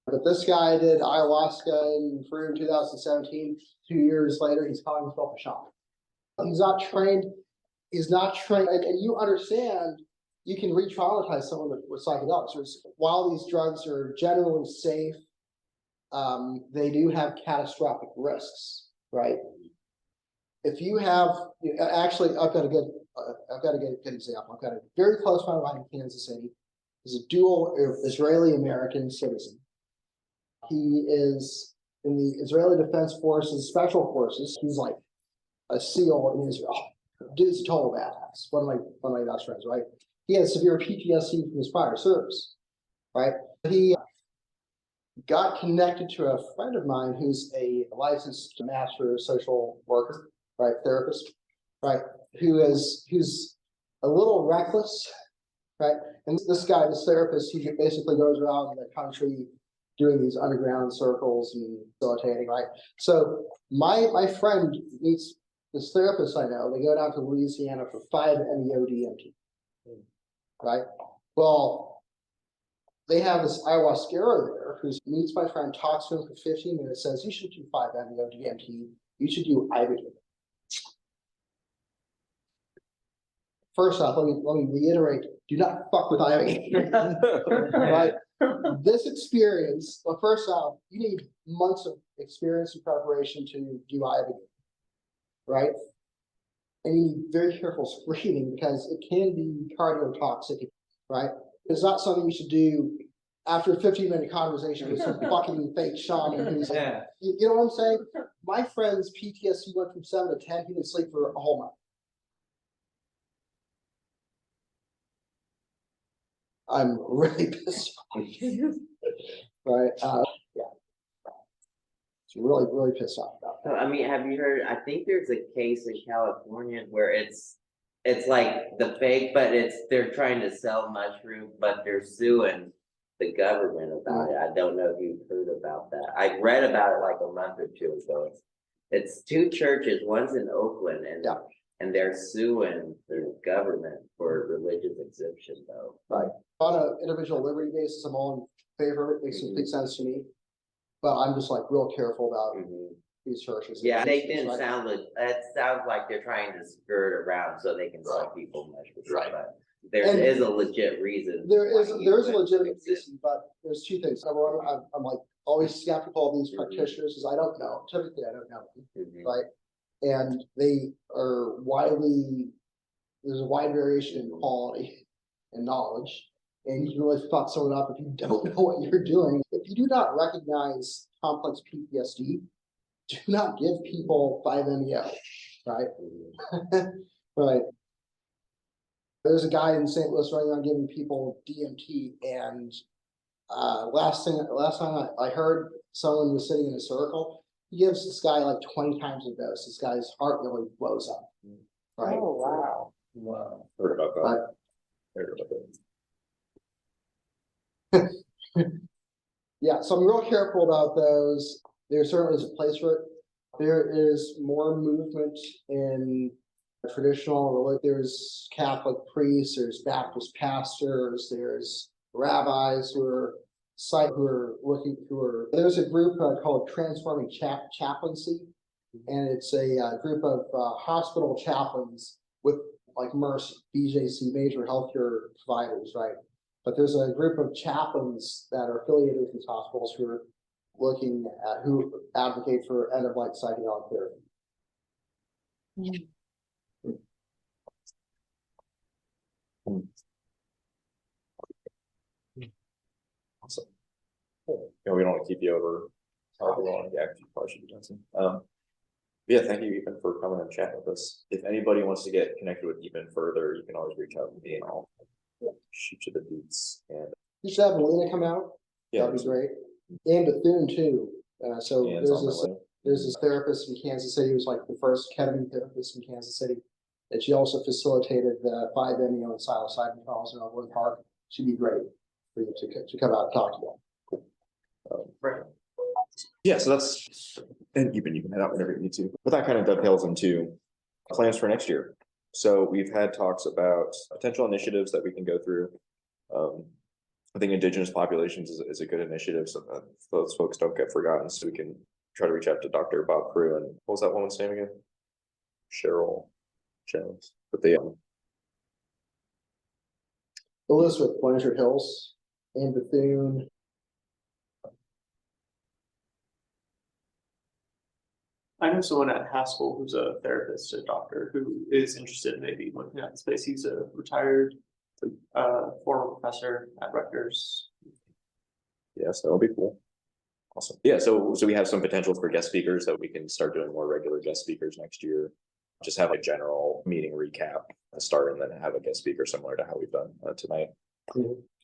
But this guy did ayahuasca in Peru in 2017. 2 years later, he's calling himself a shaman. He's not trained. And you understand, you can re-traumatize someone with psychedelics. While these drugs are generally safe, they do have catastrophic risks, right? If you have, actually, I've got a good example. I've got a very close friend of mine in Kansas City. He's a dual Israeli-American citizen. He is in the Israeli Defense Forces, Special Forces. He's like a SEAL in Israel. Dude's a total badass. One of my best friends, right? He has severe PTSD from his prior service, right? He got connected to a friend of mine who's a licensed master social worker, right? Therapist, right? Who's a little reckless, right? And this guy, this therapist, he basically goes around the country doing these underground circles and facilitating, right? So my friend meets this therapist I know. They go down to Louisiana for 5-MeO-DMT, right? Well, they have this ayahuasca there who meets my friend, talks to him for 15 minutes, says, you should do 5-MeO-DMT. You should do ibogaine. First off, let me reiterate, do not fuck with ibogaine. Right? This experience, well, first off, you need months of experience and preparation to do Ivy, right? And you need very careful screening because it can be cardiotoxic, right? It's not something you should do after a 15-minute conversation with some fucking fake shaman who's like, Yeah. you know what I'm saying? My friend's PTSD went from 7 to 10, he didn't sleep for a whole month. I'm really pissed off. Right, yeah. It's really pissed off about So, I mean, have you heard, I think there's a case in California where it's like the fake, but they're trying to sell mushroom, but they're suing the government about it. I don't know if you've heard about that. I read about it like a month or two ago. It's 2 churches, one's in Oakland and they're suing the government for religious exemption though. Right. On an individual liberty basis, I'm all in favor of it, makes complete sense to me. But I'm just like real careful about these churches. Yeah, they didn't sound like, it sounds like they're trying to skirt around so they can sell people mushrooms. Right. But there is a legit reason. There is a why legitimate you reason, but there's 2 things. Number one, I'm like always skeptical of these practitioners because I don't know. Typically, I don't know them, right? And they are there's a wide variation in quality and knowledge. And you can really fuck someone up if you don't know what you're doing. If you do not recognize complex PTSD, do not give people 5-MeO, right? Right. There's a guy in St. Louis running around giving people DMT, and last time I heard, someone was sitting in a circle. He gives this guy like 20 times the dose. This guy's heart really blows up. Right? Oh, wow. Wow. Heard about that. But Heard about that. yeah, so I'm real careful about those. There certainly is a place for it. There is more movement in traditional, there's Catholic priests, there's Baptist pastors, there's rabbis who are there's a group called Transforming Chaplaincy, and it's a group of hospital chaplains with like Mercy, BJC, major healthcare providers, right? But there's a group of chaplains that are affiliated with these hospitals who advocate for end-of-life psychedelic therapy. Awesome. Cool. Yeah, we don't want to keep you over however long. Yeah, you probably should be done soon. Yeah, thank you, Eapen, for coming and chatting with us. If anybody wants to get connected with Eapen further, you can always reach out to me and I'll shoot you the beats. And You should have Melina come out. yeah, That'd be great. And Bethune too. So Ian's on the way. there's this therapist in Kansas City who was like the first ketamine therapist in Kansas City. And she also facilitated the 5-MeO and psilocybin trials in Overland Park. She'd be great for you to come out and talk to you. Yeah, so that's, and you can head out whenever you need to. But that kind of dovetails into plans for next year. So we've had talks about potential initiatives that we can go through. I think Indigenous populations is a good initiative so that those folks don't get forgotten. So we can try to reach out to Dr. Bob Crew and what was that woman's name again? Cheryl Jones. But they Elizabeth, Blanchard Hills, and Bethune. I know someone at Haskell who's a therapist, a doctor, who is interested in maybe looking at the space. He's a retired former professor at Rutgers. yes, that would be cool. Awesome. Yeah, so we have some potential for guest speakers that we can start doing more regular guest speakers next year. Just have a general meeting recap start and then have a guest speaker similar to how we've done tonight.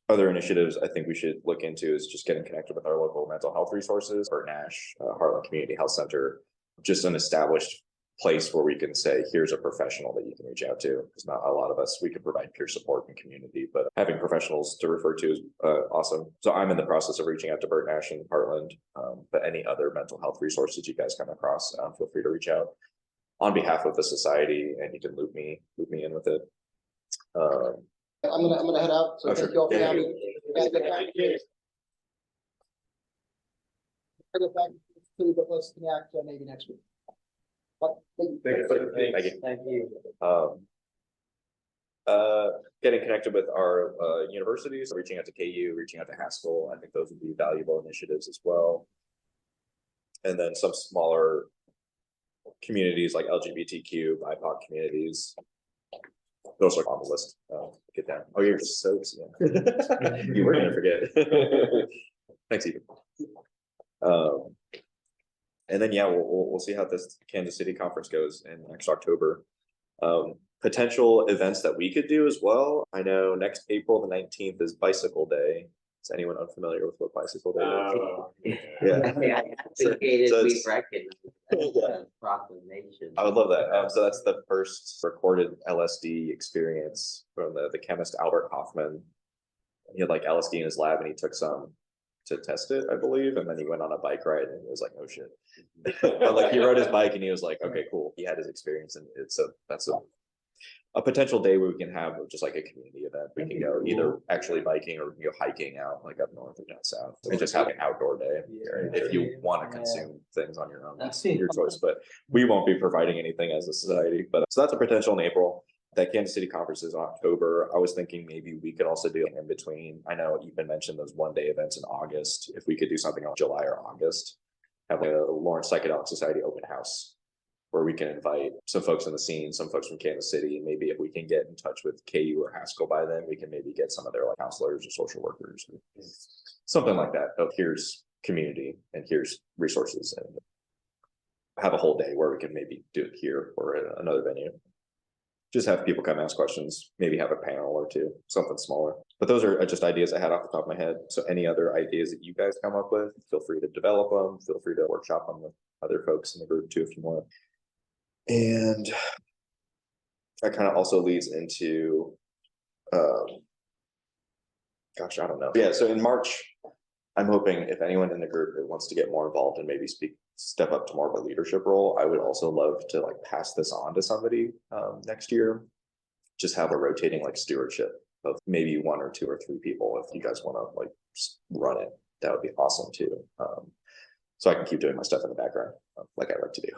Other initiatives I think we should look into is just getting connected with our local mental health resources or Nash, Heartland Community Health Center, just an established place where we can say, here's a professional that you can reach out to. Because not a lot of us, we can provide peer support and community, but having professionals to refer to is awesome. So I'm in the process of reaching out to Burt Nash and Heartland, but any other mental health resources you guys come across, feel free to reach out on behalf of the society, and you can loop me in with it. I'm gonna head out. So thank you all for having me. I'll get back to you, but let's connect maybe next week. But thank you. Thank you. Thank you. Getting connected with our universities, reaching out to KU, reaching out to Haskell. I think those would be valuable initiatives as well. And then some smaller communities like LGBTQ, BIPOC communities. Those are on the list. Get down. Oh, you're so you were gonna forget. Thanks, Eapen. And then yeah, we'll see how this Kansas City conference goes in next October. Potential events that we could do as well. I know next April the 19th is Bicycle Day. Is anyone unfamiliar with what Bicycle Day is? Yeah. Yeah, advocated, So we it's- recognize Yeah. the proclamation. I would love that. So that's the first recorded LSD experience from the chemist Albert Hoffman. He had like LSD in his lab and he took some to test it, I believe, and then he went on a bike ride and it was like, oh shit. But like he rode his bike and he was like, okay, cool. He had his experience and that's a potential day where we can have just like a community event. We can go either actually biking or go hiking out like up north or down south and just have an outdoor day. If you want to consume things on your own, that's your choice. But we won't be providing anything as a society. But so that's a potential in April. That Kansas City conference is in October. I was thinking maybe we could also do in between. I know Eapen mentioned those one-day events in August. If we could do something in July or August, have a Lawrence Psychedelic Society open house, where we can invite some folks in the scene, some folks from Kansas City, and maybe if we can get in touch with KU or Haskell by then, we can maybe get some of their like counselors or social workers, or something like that. Of here's community and here's resources, and have a whole day where we can maybe do it here or at another venue. Just have people come ask questions, maybe have a panel or two, something smaller. But those are just ideas I had off the top of my head. So any other ideas that you guys come up with, feel free to develop them. Feel free to workshop them with other folks in the group too, if you want. And that kind of also leads into, gosh, I don't know. Yeah, so in March, I'm hoping if anyone in the group that wants to get more involved and maybe step up to more of a leadership role, I would also love to like pass this on to somebody next year. Just have a rotating like stewardship of maybe 1 or 2 or 3 people. If you guys want to like run it, that would be awesome too. So I can keep doing my stuff in the background like I like to do.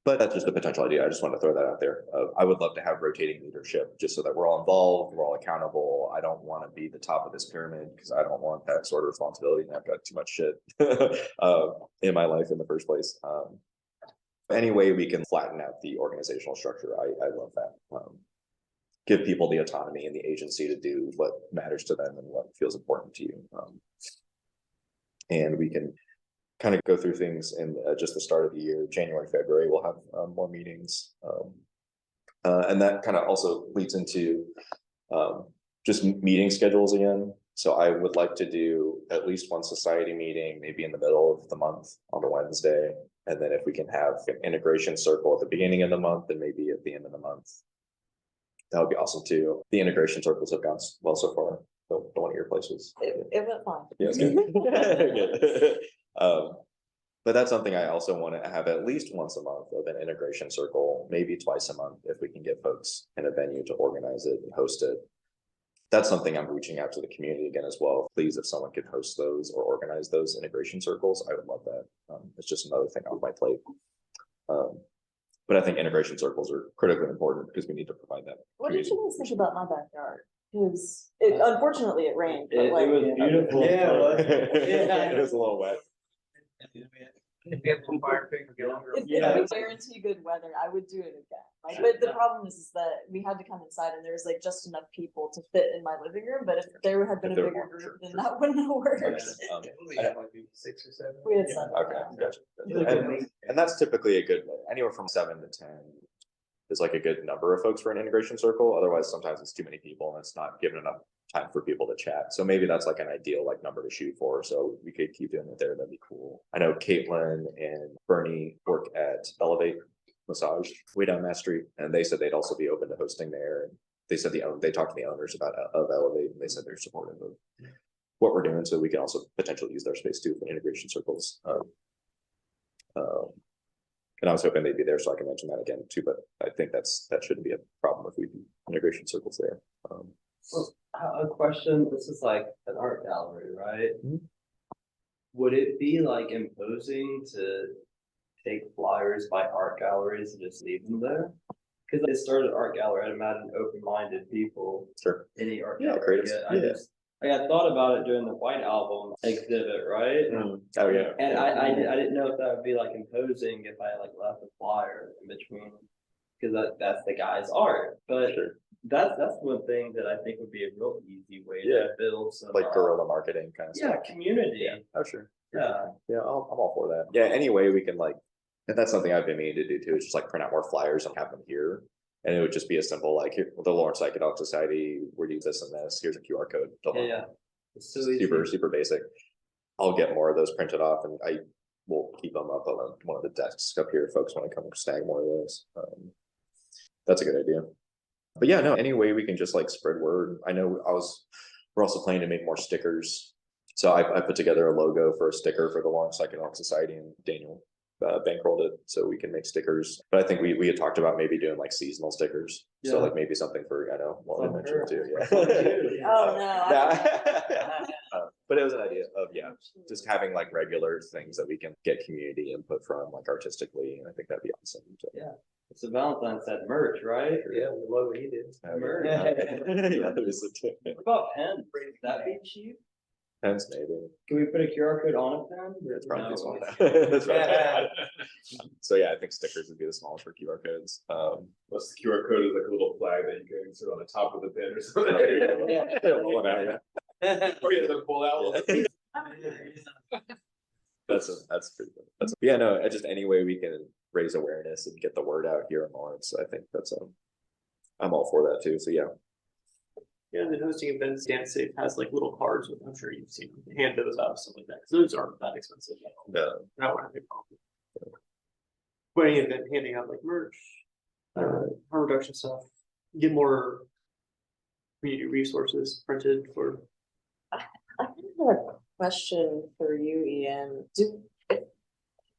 But that's just a potential idea. I just want to throw that out there. I would love to have rotating leadership just so that we're all involved, we're all accountable. I don't want to be the top of this pyramid because I don't want that sort of responsibility and I've got too much shit in my life in the first place. Any way we can flatten out the organizational structure, I love that. Give people the autonomy and the agency to do what matters to them and what feels important to you. And we can kind of go through things in just the start of the year, January, February, we'll have more meetings. And that kind of also leads into just meeting schedules again. So I would like to do at least one society meeting, maybe in the middle of the month on a Wednesday. And then if we can have an integration circle at the beginning of the month and maybe at the end of the month, that would be awesome too. The integration circles have gone well so far. The one of your places. It went fine. Yeah, it's good. But that's something I also want to have at least once a month of an integration circle, maybe twice a month if we can get folks in a venue to organize it and host it. That's something I'm reaching out to the community again as well. Please, if someone could host those or organize those integration circles, I would love that. It's just another thing off my plate. But I think integration circles are critically important because we need to provide that. What did you guys think about my backyard? Because unfortunately it rained, but It like. was beautiful. Yeah, it was. It was a little wet. If we guarantee good weather, I would do it again. Like, but the problem is that we had to come inside and there's like just enough people to fit in my living room, but if there had been a If there bigger were, group, then sure. that wouldn't have worked. Okay. 6 or 7. We had 7. Okay, gotcha. And that's typically a good, anywhere from 7 to 10 is like a good number of folks for an integration circle. Otherwise, sometimes it's too many people and it's not given enough time for people to chat. So maybe that's like an ideal like number to shoot for. So we could keep doing it there. That'd be cool. I know Caitlin and Bernie work at Elevate Massage way down Mass Street, and they said they'd also be open to hosting there. And they said they talked to the owners of Elevate, and they said they're supportive of what we're doing. So we can also potentially use their space too for integration circles. And I was hoping they'd be there so I can mention that again too, but I think that shouldn't be a problem if we do integration circles there. Well, a question, this is like an art gallery, right? Mhm. Would it be like imposing to take flyers by art galleries and just leave them there? Cause they started art gallery, I'd imagine open-minded people, Sure. any art Yeah, gallery. creatives, I yeah. just, like, I thought about it during the White Album exhibit, right? Oh, yeah. And I didn't know if that would be like imposing if I like left a flyer in between, cause that's the guy's art, but Sure. that's one thing that I think would be a real easy way Yeah. to build some. Like guerrilla marketing kind of Yeah, stuff. community, Yeah. Oh, sure. yeah. Yeah, I'm all for that. Yeah, any way we can like, and that's something I've been meaning to do too, is just like print out more flyers and have them here. And it would just be a simple like, here, the Lawrence Psychedelic Society, we do this and this, here's a QR code. Yeah. It's so easy. Super basic. I'll get more of those printed off and I will keep them up on one of the desks up here if folks want to come snag more of those. That's a good idea. But yeah, no, any way we can just like spread word. I know we're also planning to make more stickers. So I put together a logo for a sticker for the Lawrence Psychedelic Society, and Daniel bankrolled it so we can make stickers. But I think we had talked about maybe doing like seasonal stickers. So Yeah. like maybe something for, I know, Lauren For mentioned her. too. Yeah. Oh, no. But it was an idea of, yeah, just having like regular things that we can get community input from, like artistically. And I think that'd be awesome. So, Yeah. It's a Valentine's said merch, right? Yeah, we love what he did. Merch. Yeah, that is the What about pens? Would that be cheap? pens maybe. Can we put a QR code on a pen? It's probably No. small. That's right. So yeah, I think stickers would be the smallest for QR codes. Plus the QR code is like a little flag that you can insert on the top of the pen or something. Roll it out, yeah. Or you have to pull out. That's pretty good. Yeah, no, just any way we can raise awareness and get the word out here in Lawrence. I think that's I'm all for that too. So yeah. Yeah, and then hosting events, Dance Safe has like little cards with, I'm sure you've seen them, hand those out, stuff like that, because those aren't that expensive. No. I don't have a problem. But any event, handing out like merch, harm reduction stuff, get more community resources printed for. I have a question for you, Ian. If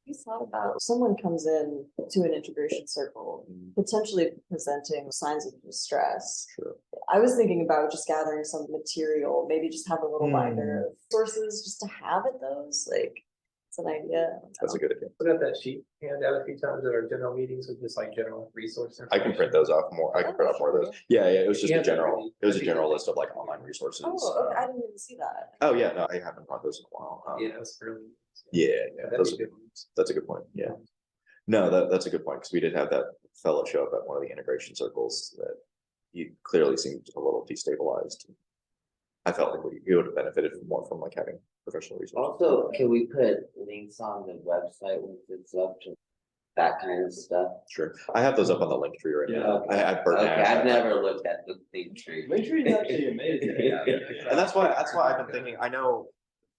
you thought about someone comes in to an integration circle, potentially presenting signs of distress. Sure. I was thinking about just gathering some material, maybe just have a little binder of sources just to have at those, like, it's an idea. That's a good idea. We got that sheet handed out a few times at our general meetings with just like general resources. I can print those off more. I can print off more of those. Yeah, it was just Yeah, a general, that'd it was a be general good. list of like online resources. Oh, okay, I didn't even see that. Oh yeah, no, I haven't brought those in a while. Yeah, that's really. Yeah, That'd those be are, good. that's a good point. Yeah. No, that's a good point, because we did have that fellow show up at one of the integration circles that he clearly seemed a little destabilized. I felt like he would have benefited more from like having professional resources. Also, can we put links on the website once it's up to that kind of stuff? Sure, I have those up on the link tree right now. Okay. I burnt Okay, ash. I've never looked at the thing tree. Linktree is actually amazing. Yeah. And that's why I've been thinking, I know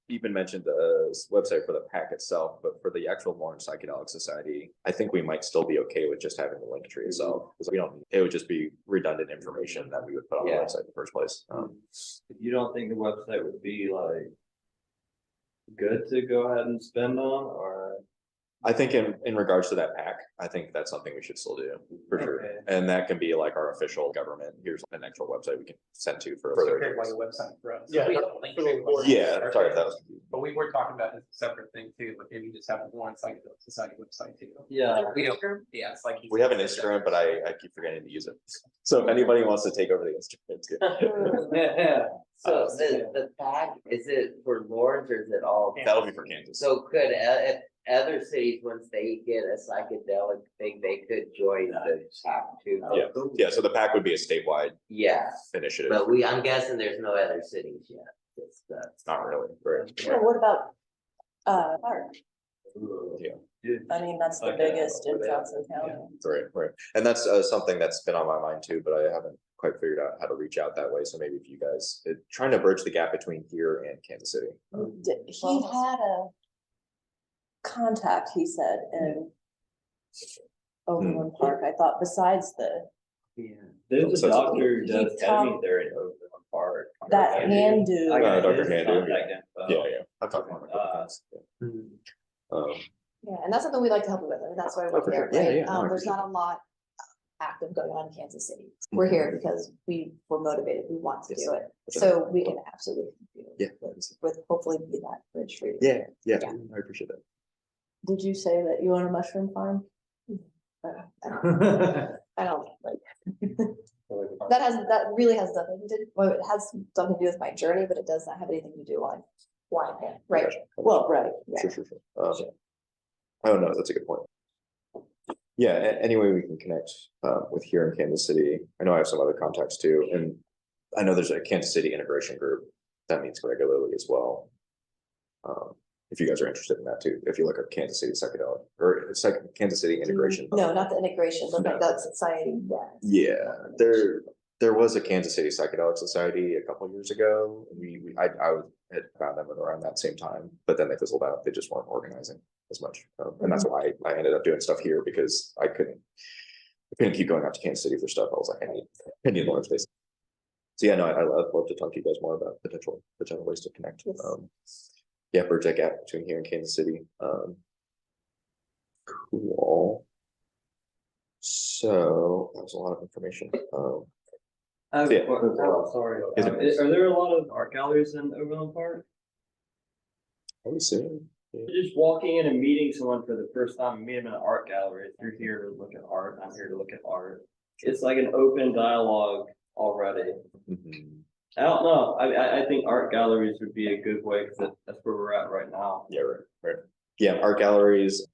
Eapen mentioned the website for the pack itself, but for the actual Lawrence Psychedelic Society, I think we might still be okay with just having the link tree itself, because it would just be redundant information that we would put on the Yeah. website in the first place. You don't think the website would be like good to go ahead and spend on, or? I think in regards to that pack, I think that's something we should still do for sure. Okay. And that can be like our official government. Here's an actual website we can send to for further. Create like a website for us. Yeah, We for- have a link for the to board. it. Yeah, sorry if that was confusing. But we were talking about a separate thing too, like maybe just have one psychedelic society website too. Yeah. We don't, yeah, it's like. We have an Instagram, but I keep forgetting to use it. So if anybody wants to take over the Instagram too. So the pack, is it for Lawrence or is it all? That'll be for Kansas. So could, if other cities, once they get a psychedelic thing, they could join the pack too? Yeah, so the pack would be a statewide Yeah, initiative. but I'm guessing there's no other cities yet. It's, Not really, right? Yeah, what about, Clark? Yeah. I mean, that's the Okay. biggest in Johnson County. Right. And that's something that's been on my mind too, but I haven't quite figured out how to reach out that way. So maybe if you guys, trying to bridge the gap between here and Kansas City. He had a contact, he said, in Overland Park, I thought, besides yeah. There's a So- doctor who does He talked- ketamine there in Overland Park. that Andy. Handu. I got Dr. his Handu, contact info. Yeah. I've talked to him a couple times. Yeah, and that's something we'd like to help you with, and that's why Oh, we're for here, sure. Yeah, right? yeah, no, I There's appreciate not a lot active going on in Kansas City. We're here because we were motivated, we want to Yes. do it, so we can absolutely help you Yeah. with hopefully be that bridge for you. Yeah, Yeah. I appreciate that. Did you say that you own a mushroom farm? I don't like. That really has nothing to, well, it has something to do with my journey, but it does not have anything to do on why I'm here, right? Gotcha. Well, right, yeah. Sure. Oh, no, that's a good point. Yeah, any way we can connect with here in Kansas City. I know I have some other contacts too, and I know there's a Kansas City integration group that meets regularly as well. If you guys are interested in that too, if you look up Kansas City Psychedelic or it's like Kansas City Integration. No, not the integration, but like that society, yeah. Yeah, there was a Kansas City Psychedelic Society a couple of years ago. I had found them around that same time, but then they fizzled out. They just weren't organizing as much, and that's why I ended up doing stuff here because I couldn't keep going out to Kansas City for stuff. I was like, I need more space. So yeah, no, I'd love to talk to you guys more about potential ways to connect. Yes. Yeah, bridge that gap between here and Kansas City. Cool. So that was a lot of information. I have Yeah. sorry. Is it- Are there a lot of art galleries in Overland Park? I would assume. Yeah. Just walking in and meeting someone for the first time, meet them in an art gallery. If you're here to look at art, I'm here to look at art. It's like an open dialogue already. Mhm. I don't know. I think art galleries would be a good way because that's where we're at right now. Yeah, right. Yeah, art galleries,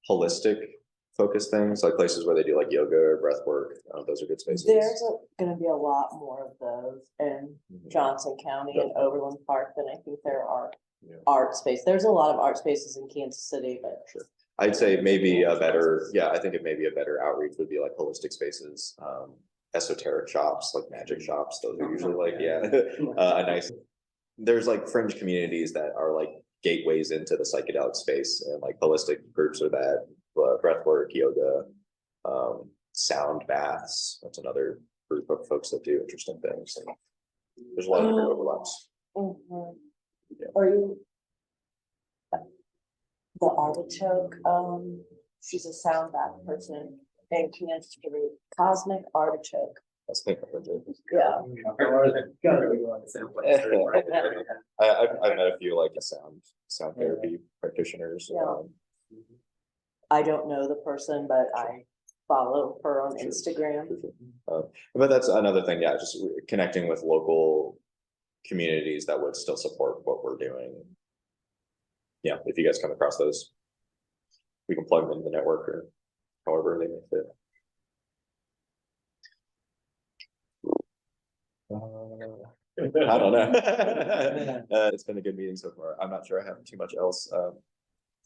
holistic focus things, like places where they do like yoga or breath work. Those are good spaces. There's gonna be a lot more of those in Mhm. Johnson County and Overland Park than I think there are Yeah. art space. There's a lot of art spaces in Kansas City, but. Sure. I'd say maybe a better, yeah, I think it may be a better outreach would be like holistic spaces, esoteric shops, like magic shops. Those are usually like, yeah, a nice, there's like fringe communities that are like gateways into the psychedelic space, and like holistic groups are that, breathwork, yoga, sound baths. That's another group of folks that do interesting things. And there's a lot of different overlaps. Mhm. Yeah. Are you? The artichoke, she's a sound bath person in Kansas City, Cosmic Artichoke. That's the Yeah. I've met a few like sound therapy practitioners. Yeah. I don't know the person, but I follow her on Sure. Instagram. But that's another thing, yeah, just connecting with local communities that would still support what we're doing. Yeah, if you guys come across those, we can plug them into the network or however they may fit. I don't know. It's been a good meeting so far. I'm not sure I have too much else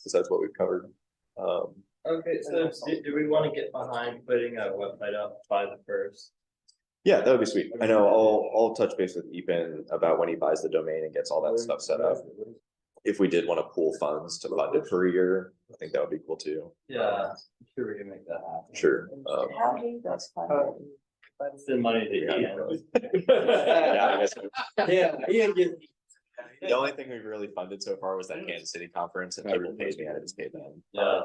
besides what we've covered. Okay, so do we want to get behind putting a website up by the 1st? Yeah, that would be sweet. I know I'll touch base with Eapen about when he buys the domain and gets all that stuff set up. If we did want to pool funds to fund it for a year, I think that would be cool too. Yeah, I'm sure we can make that happen. Sure. How do you guys find it? Send money to Ian. Yeah, I guess so. Yeah, Ian gets. The only thing we've really funded so far was that Kansas City conference, and people paid me, I just paid them. Yeah.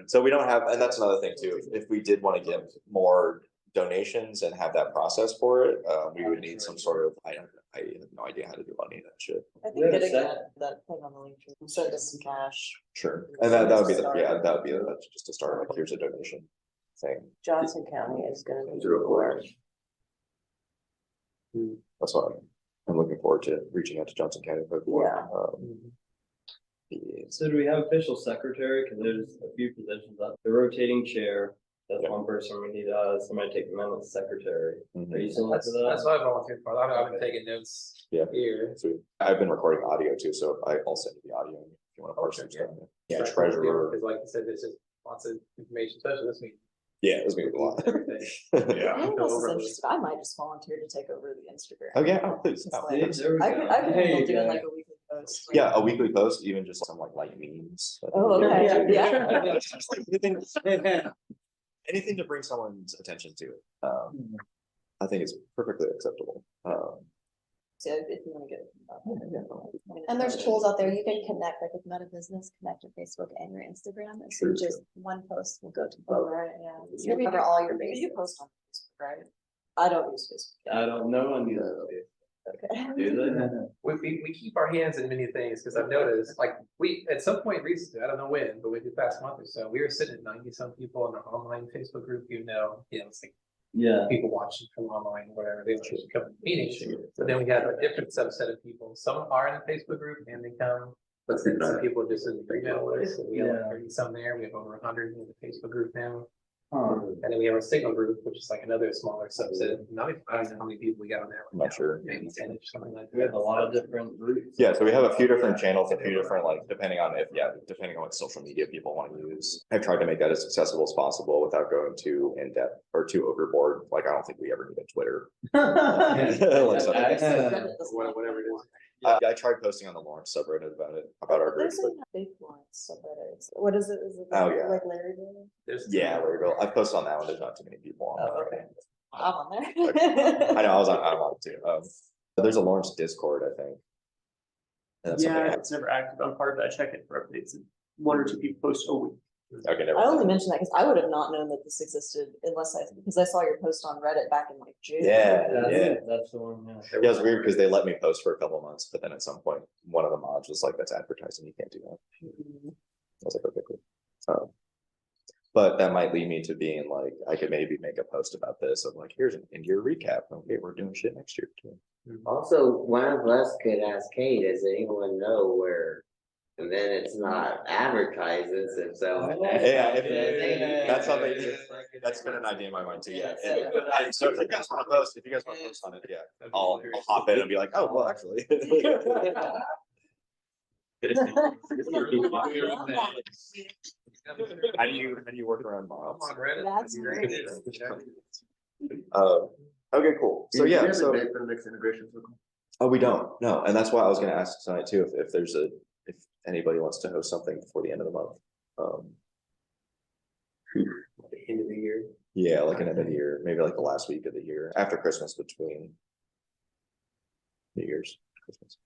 So we don't have, and that's another thing too, if we did want to get more donations and have that process for it, we would need some sort of, I have no idea how to do any of that shit. I We think have a getting second. that thing on the link, tree, send us some cash. Sure, and that would be that would be just to start, like, here's a donation thing. Johnson County is gonna be. Zero four. That's what I'm looking forward to, reaching out to Johnson County. Yeah. Yeah. So do we have official secretary? Cause there's a few positions up, the rotating chair, that's Yeah. one person we need, somebody take the minutes secretary. Mhm. Are you similar to that? That's what I volunteered for. I've been taking notes Yeah. here. So I've been recording audio too, so I'll send you the audio if you want to parse some stuff. Yeah, treasurer. Because like you said, there's just lots of information, especially this meeting. Yeah, it was me a lot. Everything. Yeah. Anyone else is interested, I might just volunteer to take over the Instagram. Oh, yeah, oh, please. It's Oh, like- thanks. There we I go. could handle There you doing go. like a weekly post. Yeah, a weekly post, even just some like light memes. Oh, okay, Anything to bring someone's attention to it. I think it's perfectly acceptable. So if you wanna get. And there's tools out there, you can connect, like with Meta Business, connect your Facebook and your Instagram, and so Sure, just one post will go to Oh, both. right, yeah. You'll cover all your You bases. post on Facebook, right? I don't use Facebook. I don't know, I need to. Okay. Do We keep our hands in many things, because I've noticed, like, we, at some point recently, I don't know when, but within the past month or so, we were sitting at 90-some people in our online Facebook group, it's like Yeah. people watching from online, or whatever, they just come to meetings. But then we have a different subset of people. Some are in the Facebook group and they come, but then some people just in the email list, and we have like 30 some there. We have over 100 in the Facebook group now. And then we have our Signal group, which is like another smaller subset. Not even, I don't know how many people we got on there. I'm not sure. Maybe 10 or something like that. We have a lot of different groups. Yeah, so we have a few different channels, a few different, like, depending on depending on what social media people want to use. I've tried to make that as accessible as possible without going too in depth or too overboard. Like, I don't think we ever need a Twitter. Like something. Whatever it is. I tried posting on the Lawrence subreddit about our group. There's a big Lawrence subreddit. What is it? Is it Oh, yeah. like Larry Bird? Yeah, there we go. I've posted on that one. There's not too many people on. Oh, okay. I'm on I there. know, I'm on it too. There's a Lawrence Discord, I think. And that's something Yeah, it's never active. I'm part of that. I check it for updates. 1 or 2 people post a week. Okay, never I only mind. mentioned that because I would have not known that this existed because I saw your post on Reddit back in like June. Yeah. That's the one, yeah. Yeah, it's weird because they let me post for a couple of months, but then at some point, one of the mods was like, "That's advertising. You can't do that." Mhm. I was like, "Okay, cool." But that might lead me to being like, I could maybe make a post about this of like, here's an in-year recap. Okay, we're doing shit next year too. Also, one of us could ask Kate, does anyone know where? And then it's not advertising, since so. That's something, that's been an idea in my mind too, yeah. And so if you guys want to post, on it, yeah, I'll hop in and be like, oh, well, actually. How do you work around mobs? That's great. Okay, cool. So Do you yeah, have a so, date for the next integration circle? oh, we don't, no, and that's why I was gonna ask tonight too, if anybody wants to host something before the end of the month. The end of the year. Yeah, like an end of the year, maybe like the last week of the year, after Christmas, between New Year's, Christmas.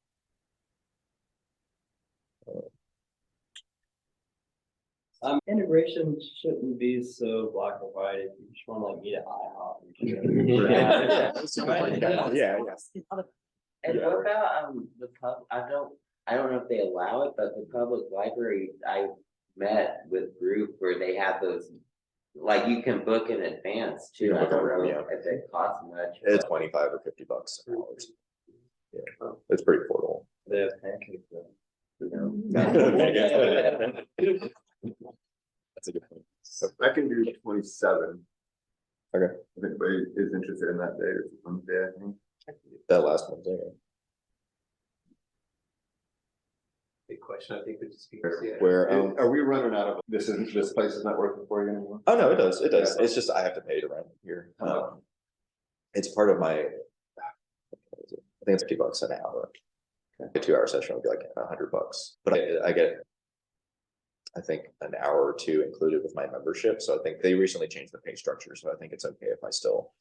Integration shouldn't be so black or white. If you just want to like eat at IHOP. Yeah. And what about the pub, I don't know if they allow it, but the public library, I met with group where they have those. Like you can book in advance You too, can I book don't in, know if it costs much. It's but- 25 or 50 bucks an hour. Yeah, it's pretty affordable. They have pancakes though. That's a good point. I can do 27. Okay. If anybody is interested in that day, it's Wednesday, I think. That last one, yeah. Big question, I think, would just be. Where, Are we running out of, this place is not working for you anymore? oh no, it does. Yeah. It's just I have to pay to rent here. It's part of my, I think it's $50 an hour. A 2-hour session would be like $100, but I get, I think, an hour or two included with my membership. So I think they recently changed the pay structure. So I think it's okay if I still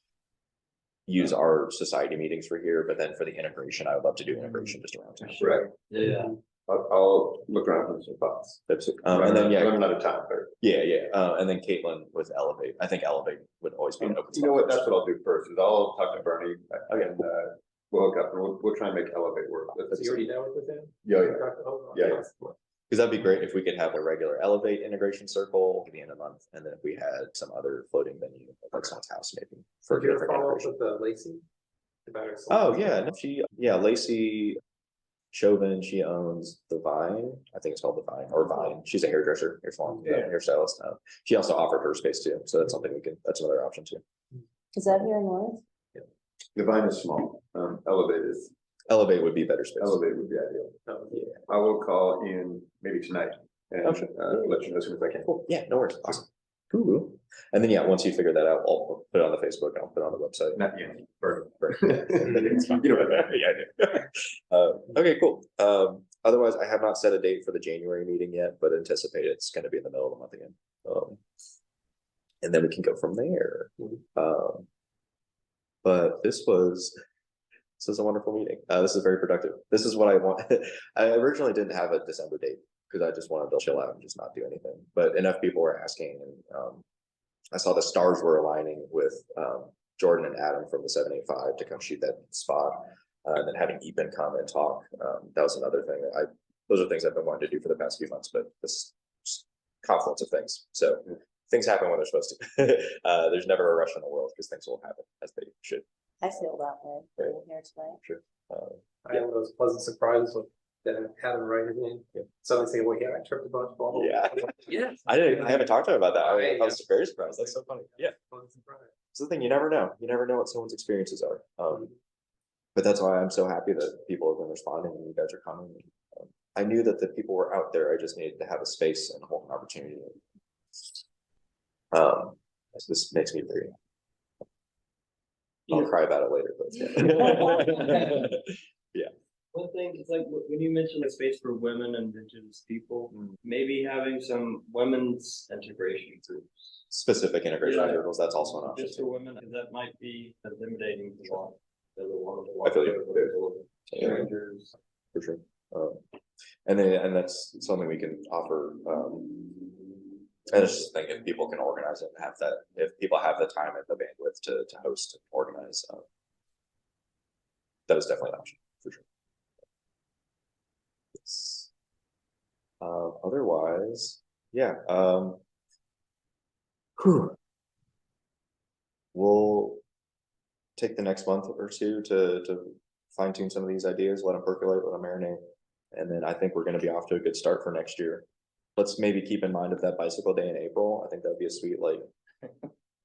use our society meetings for here, but then for the integration, I would love to do integration just around town. Right. Yeah. I'll look around for some thoughts. And then, yeah, I'm out of town, but and then Caitlin with Elevate. I think Elevate would always be an open. you know what, that's what I'll do first, is I'll talk to Bernie Okay. and we'll hook up and we'll try and make Elevate work. So you already know with them? Yeah. Yeah. Because that'd be great if we could have a regular Elevate integration circle at the end of the month, and then if we had some other floating venue, like someone's house maybe. For Did you ever different follow up integration. with Lacey? About her Oh, son? yeah, no, Lacey Chauvin, she owns The Vine, I think it's called The Vine, or Vine, she's a hairdresser, hairstylist. She also offered her space too, so that's something that's another option too. Is that here in Lawrence? Divine is small, Elevate would be better space. Elevate would be ideal. I will call in maybe tonight and let you know as soon as I can. Cool. Yeah, no worries, awesome. Cool. And then, once you figure that out, I'll put it on the Facebook, I'll put it on the website. Not yet. It's fine. You know what I mean. Okay, cool. Otherwise, I have not set a date for the January meeting yet, but anticipate it's gonna be in the middle of the month again. And then we can go from there. But this was a wonderful meeting. This is very productive. This is what I want. I originally didn't have a December date because I just wanted to chill out and just not do anything. But enough people were asking, and I saw the stars were aligning with Jordan and Adam from the 785 to come shoot that spot. And then having Eapen come and talk, that was another thing that those are things I've been wanting to do for the past few months, but this just confluence of things. So things happen when they're supposed to. There's never a rush in the world because things will happen as they should. I feel that way being here tonight. Sure. I had one of those pleasant surprises with having write his name. Suddenly say, well, yeah, I tripped a bunch, blah, blah, blah. Yeah. Yes. I haven't talked to him about that. Right, I was very surprised. That's so funny. Yeah. Pleasant surprise. It's the thing, you never know. You never know what someone's experiences are. But that's why I'm so happy that people have been responding and you guys are coming. I knew that the people were out there. I just needed to have a space and hold an opportunity. So this makes me very. I'll cry about it later, but yeah. One thing is like when you mentioned a space for women and indigenous people, maybe having some women's integration groups. Specific integration circles, that's also an option. Just for women, because that might be intimidating to want. I feel you. Strangers. For sure. And that's something we can offer. And it's just think if people can organize it and have that, if people have the time and the bandwidth to host and organize, that is definitely an option for sure. Yes. Otherwise, yeah. We'll take the next month or two to fine tune some of these ideas, let them percolate, let them marinate. And then I think we're going to be off to a good start for next year. Let's maybe keep in mind of that bicycle day in April. I think that would be a sweet, like,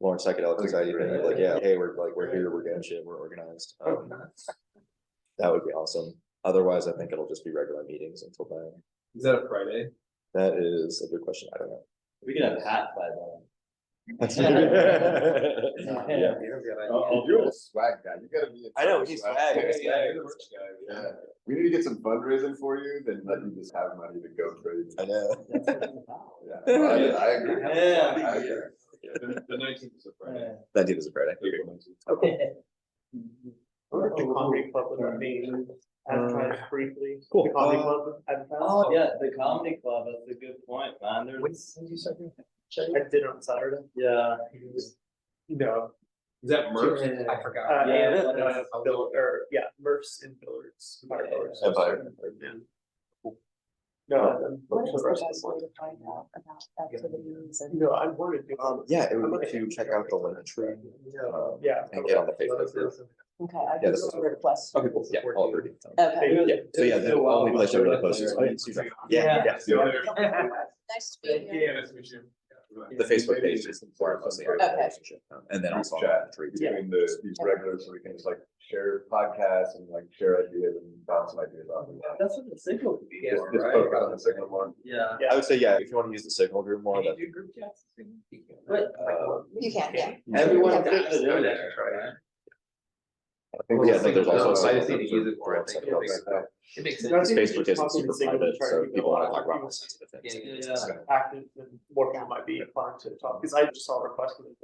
Lawrence Psychedelic Society thing. Like, yeah, hey, we're here, we're doing shit, we're organized. That would be awesome. Otherwise, I think it'll just be regular meetings until then. Is that a Friday? That is a good question. I don't know. We can have a hat by then. Yeah. I'll do a swag guy. You gotta be. I know, he's swag. Yeah, we need to get some fundraising for you, then let you just have money to go crazy. I know. Yeah, I agree. Yeah. I agree. The 19th is a Friday. That dude is a Friday. April 19th. I wonder if the comedy club would be advertised briefly. Cool. The comedy club advertised. Oh, yeah, the comedy club, that's a good point, man. When There's, did you start doing that? I did it on Saturday. yeah. No. Is that Murph? I forgot. Murph's in Billards. Empire. No. What is the best way to find out about activities and? No, I wanted to. Yeah, it would be to check out the link tree. Yeah. And get on the Facebook group. Okay, I Yeah, just this is- request. Okay, cool. Yeah, all agree. Okay. Yeah, so yeah, the only place I really post is. Yeah, yeah. Nice to be here. Yeah, nice to meet you. The Facebook page is where I mostly have the relationship. And then also on the tree. too. Between these regulars, so we can just like share podcasts and like share ideas and bounce some ideas off. of that. That's what the signal could be Just for, post right? it on the Signal one. Yeah. I would say, yeah, if you want to use the Signal group more, that. do group chats? But, You can, yeah. Everyone's Yeah. got to do that, right? yeah, no, there's also. I just Signal need to group use it more. I for think psychedelic it stuff. It makes That's sense. Facebook isn't super private, so people want to talk about more sensitive things. Yeah. So, Active and more people might be fun to talk, because I just saw a request for them.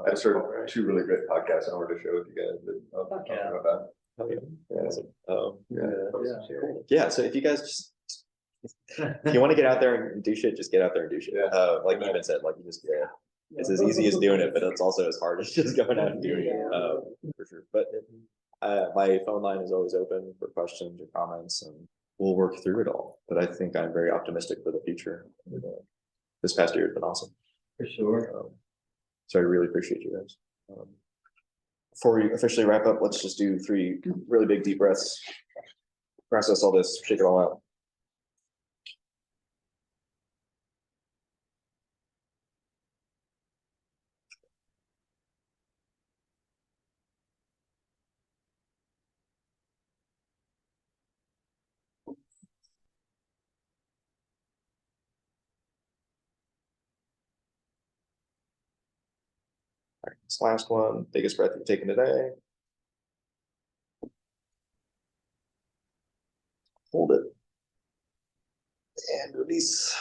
I just heard two really great podcasts I wanted to share with you guys. But I'll talk Yeah. about Yeah, so if you guys just, if you want to get out there and do shit, just get out there and do shit. Yeah. Like even said, like you just, yeah, it's as easy as doing it, but it's also as hard as just going out and doing it, for sure. But my phone line is always open for questions or comments, and we'll work through it all. But I think I'm very optimistic for the future. This past year has been awesome. For sure. So I really appreciate you guys. Before we officially wrap up, let's just do 3 really big deep breaths. Process all this, shake it all out. All right, this last one, biggest breath you've taken today. Hold it. And release.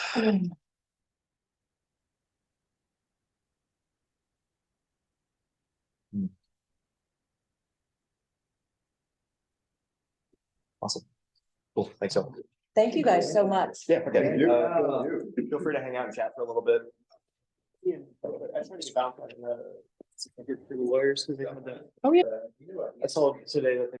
Awesome. Cool. Thanks so much. Thank you guys so much. Yeah, okay. You. Feel free to hang out and chat for a little bit. Yeah, I tried to get back on the lawyers, because they had that. Oh, yeah. I saw today that they